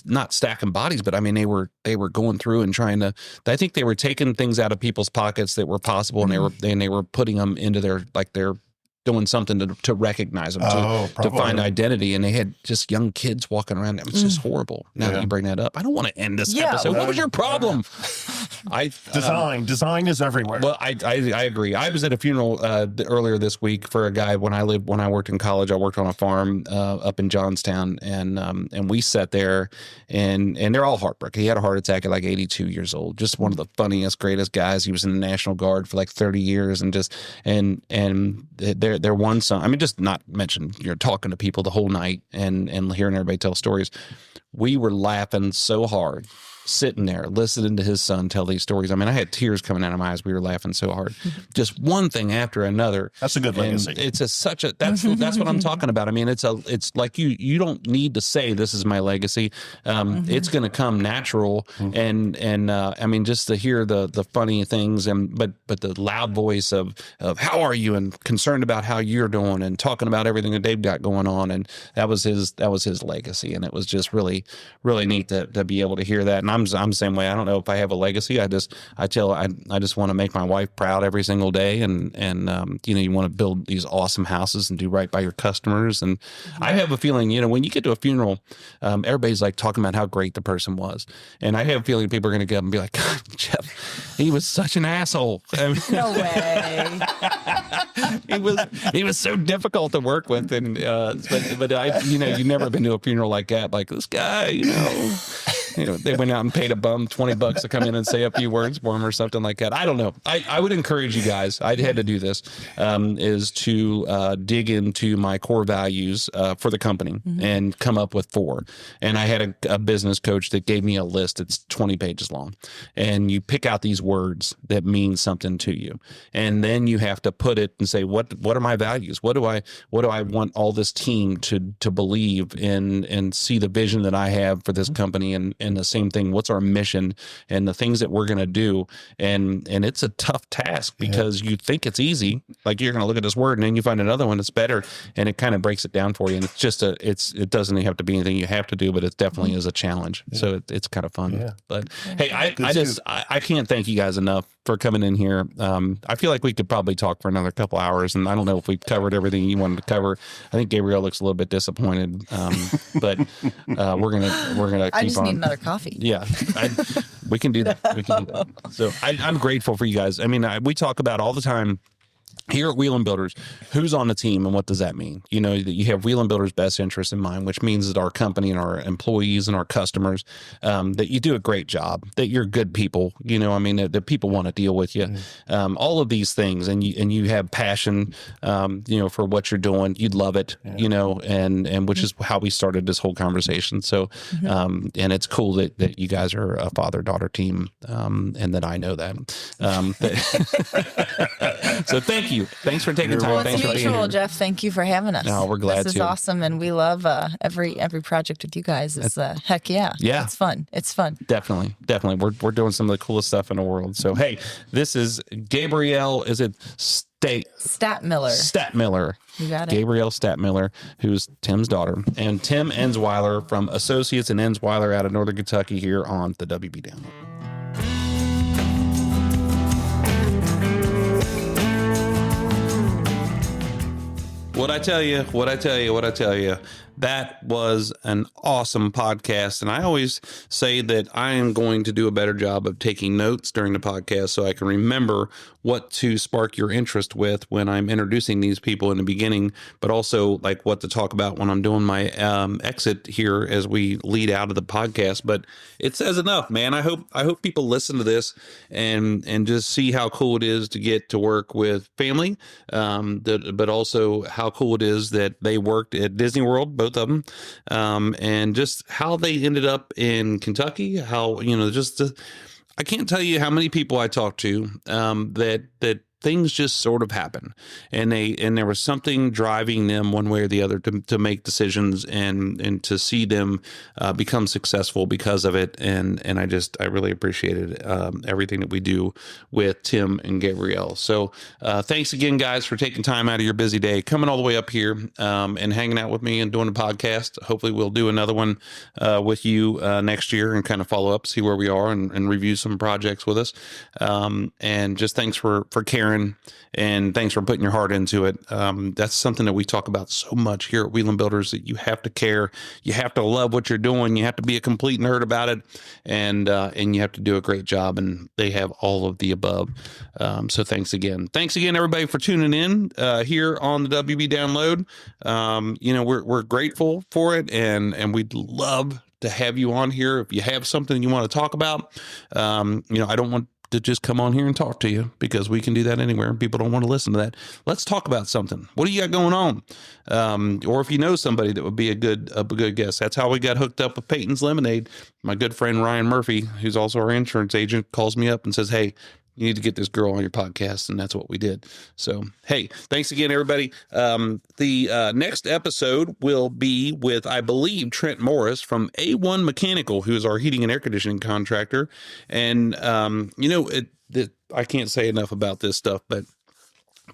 not stacking bodies, but I mean they were going through and trying to. I think they were taking things out of people's pockets that were possible, and they were putting them into their doing something to recognize them, to find identity. And they had just young kids walking around. It's just horrible. Now that you bring that up, I don't want to end this episode. What was your problem? Design is everywhere. Well, I agree. I was at a funeral earlier this week for a guy when I worked in college. I worked on a farm up in Johnstown, and we sat there, and they're all heartbroken. He had a heart attack at like 82 years old. Just one of the funniest, greatest guys. He was in the National Guard for like 30 years, and their one son. I mean, just not mention you're talking to people the whole night and hearing everybody tell stories. We were laughing so hard, sitting there listening to his son tell these stories. I mean, I had tears coming out of my eyes. We were laughing so hard, just one thing after another. That's a good legacy. It's that's what I'm talking about. I mean, it's like you don't need to say this is my legacy. It's going to come natural, and I mean, just to hear the funny things but the loud voice of how are you, and concerned about how you're doing, and talking about everything that they've got going on, and that was his legacy, and it was just really neat to be able to hear that. And I'm the same way. I don't know if I have a legacy. I just want to make my wife proud every single day, and you want to build these awesome houses and do right by your customers. And I have a feeling, when you get to a funeral, everybody's like talking about how great the person was, and I have a feeling people are going to get up and be like, God, Jeff, he was such an asshole. I mean, no way. he was so difficult to work with, and but I you've never been to a funeral like that. Like this guy, they went out and paid a bum $20 to come in and say a few words for him or something like that. I don't know. I would encourage you guys. I'd had to do this, is to dig into my core values for the company and come up with 4. And I had a business coach that gave me a list. It's 20 pages long, and you pick out these words that mean something to you, and then you have to put it and say, what are my values? What do I want all this team to believe in, and see the vision that I have for this company, and the same thing. What's our mission and the things that we're going to do? And it's a tough task because you think it's easy. Like you're going to look at this word and then you find another one that's better, and it kind of breaks it down for you. And it's just it doesn't have to be anything you have to do, but it definitely is a challenge. So it's kind of fun. Yeah. But hey, I can't thank you guys enough for coming in here. I feel like we could probably talk for another couple hours, and I don't know if we've covered everything you wanted to cover. I think Gabrielle looks a little bit disappointed, but we're gonna keep I just on. need another coffee. Yeah, we can do that. So I'm grateful for you guys. I mean, we talk about all the time here at Wheel and Builders, who's on the team and what does that mean? You have Wheel and Builders' best interest in mind, which means that our company and our employees and our customers, that you do a great job, that you're good people, that people want to deal with you, all of these things. And you have passion, for what you're doing. You'd love it, and which is how we started this whole conversation. So, and it's cool that you guys are a father-daughter team, and that I know that. So thank you. Thanks for taking time. Thanks for being here. Jeff. Thank you for having us. No, we're glad This is awesome, and we love every project with you guys. It's heck yeah. Yeah. It's fun. It's fun. Definitely. We're doing some of the coolest stuff in the world. So hey, this is Gabrielle. Is it Stadtmiller? Stadtmiller. You got it. Gabrielle Stadtmiller, who's Tim's daughter, and Tim Enzweiler from Associates and Enzweiler out of Northern Kentucky here on the WB Down. What I tell you. that was an awesome podcast. And I always say that I am going to do a better job of taking notes during the podcast so I can remember what to spark your interest with when I'm introducing these people in the beginning, but also like what to talk about when I'm doing my exit here as we lead out of the podcast. But it says enough, man. I hope people listen to this and just see how cool it is to get to work with family, but also how cool it is that they worked at Disney World, both of them, and just how they ended up in Kentucky. How, I can't tell you how many people I talked to that things just sort of happen, and there was something driving them one way or the other to make decisions and to see them become successful because of it. And I really appreciated everything that we do with Tim and Gabrielle. So thanks again, guys, for taking time out of your busy day, coming all the way up here and hanging out with me and doing a podcast. Hopefully we'll do another one with you next year and kind of follow up, see where we are, and review some projects with us. And just thanks for caring. And thanks for putting your heart into it. That's something that we talk about so much here at Wheeling Builders, that you have to care, you have to love what you're doing, you have to be a complete nerd about it, and you have to do a great job. And they have all of the above. So thanks again, everybody, for tuning in here on the WB Download. We're grateful for it, and we'd love to have you on here if you have something you want to talk about. I don't want to just come on here and talk to you, because we can do that anywhere and people don't want to listen to that. Let's talk about something. What do you got going on? Or if you know somebody that would be a good guest. That's how we got hooked up with Peyton's Lemonade. My good friend Ryan Murphy, who's also our insurance agent, calls me up and says, "Hey, you need to get this girl on your podcast." And that's what we did. So, hey, thanks again, everybody. The next episode will be with, I believe, Trent Morris from A1 Mechanical, who is our heating and air conditioning contractor. And, I can't say enough about this stuff, but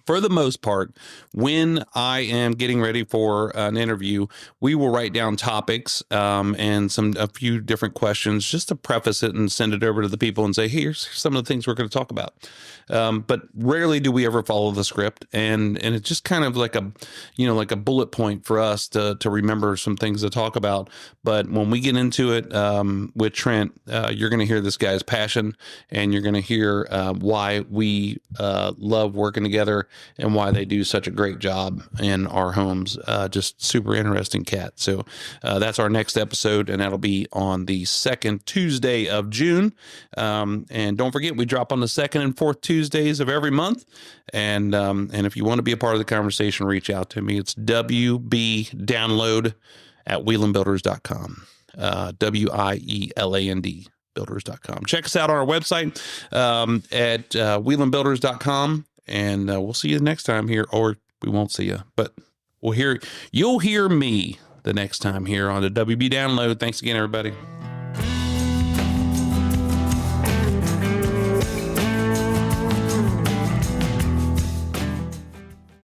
for the most part, when I am getting ready for an interview, we will write down topics and a few different questions just to preface it and send it over to the people and say, "Hey, here's some of the things we're going to talk about." But rarely do we ever follow the script, and it's just kind of like a bullet point for us to remember some things to talk about. But when we get into it with Trent, you're going to hear this guy's passion, and you're going to hear why we love working together and why they do such a great job in our homes. Just super interesting cat. So that's our next episode, and that'll be on the second Tuesday of June. And don't forget, we drop on the second and fourth Tuesdays of every month. And if you want to be a part of the conversation, reach out to me. It's WBDownload@WheelandBuilders.com. WIELAND builders.com. Check us out on our website at WheelandBuilders.com. And we'll see you next time here, or we won't see you, but you'll hear me the next time here on the WB Download. Thanks again, everybody.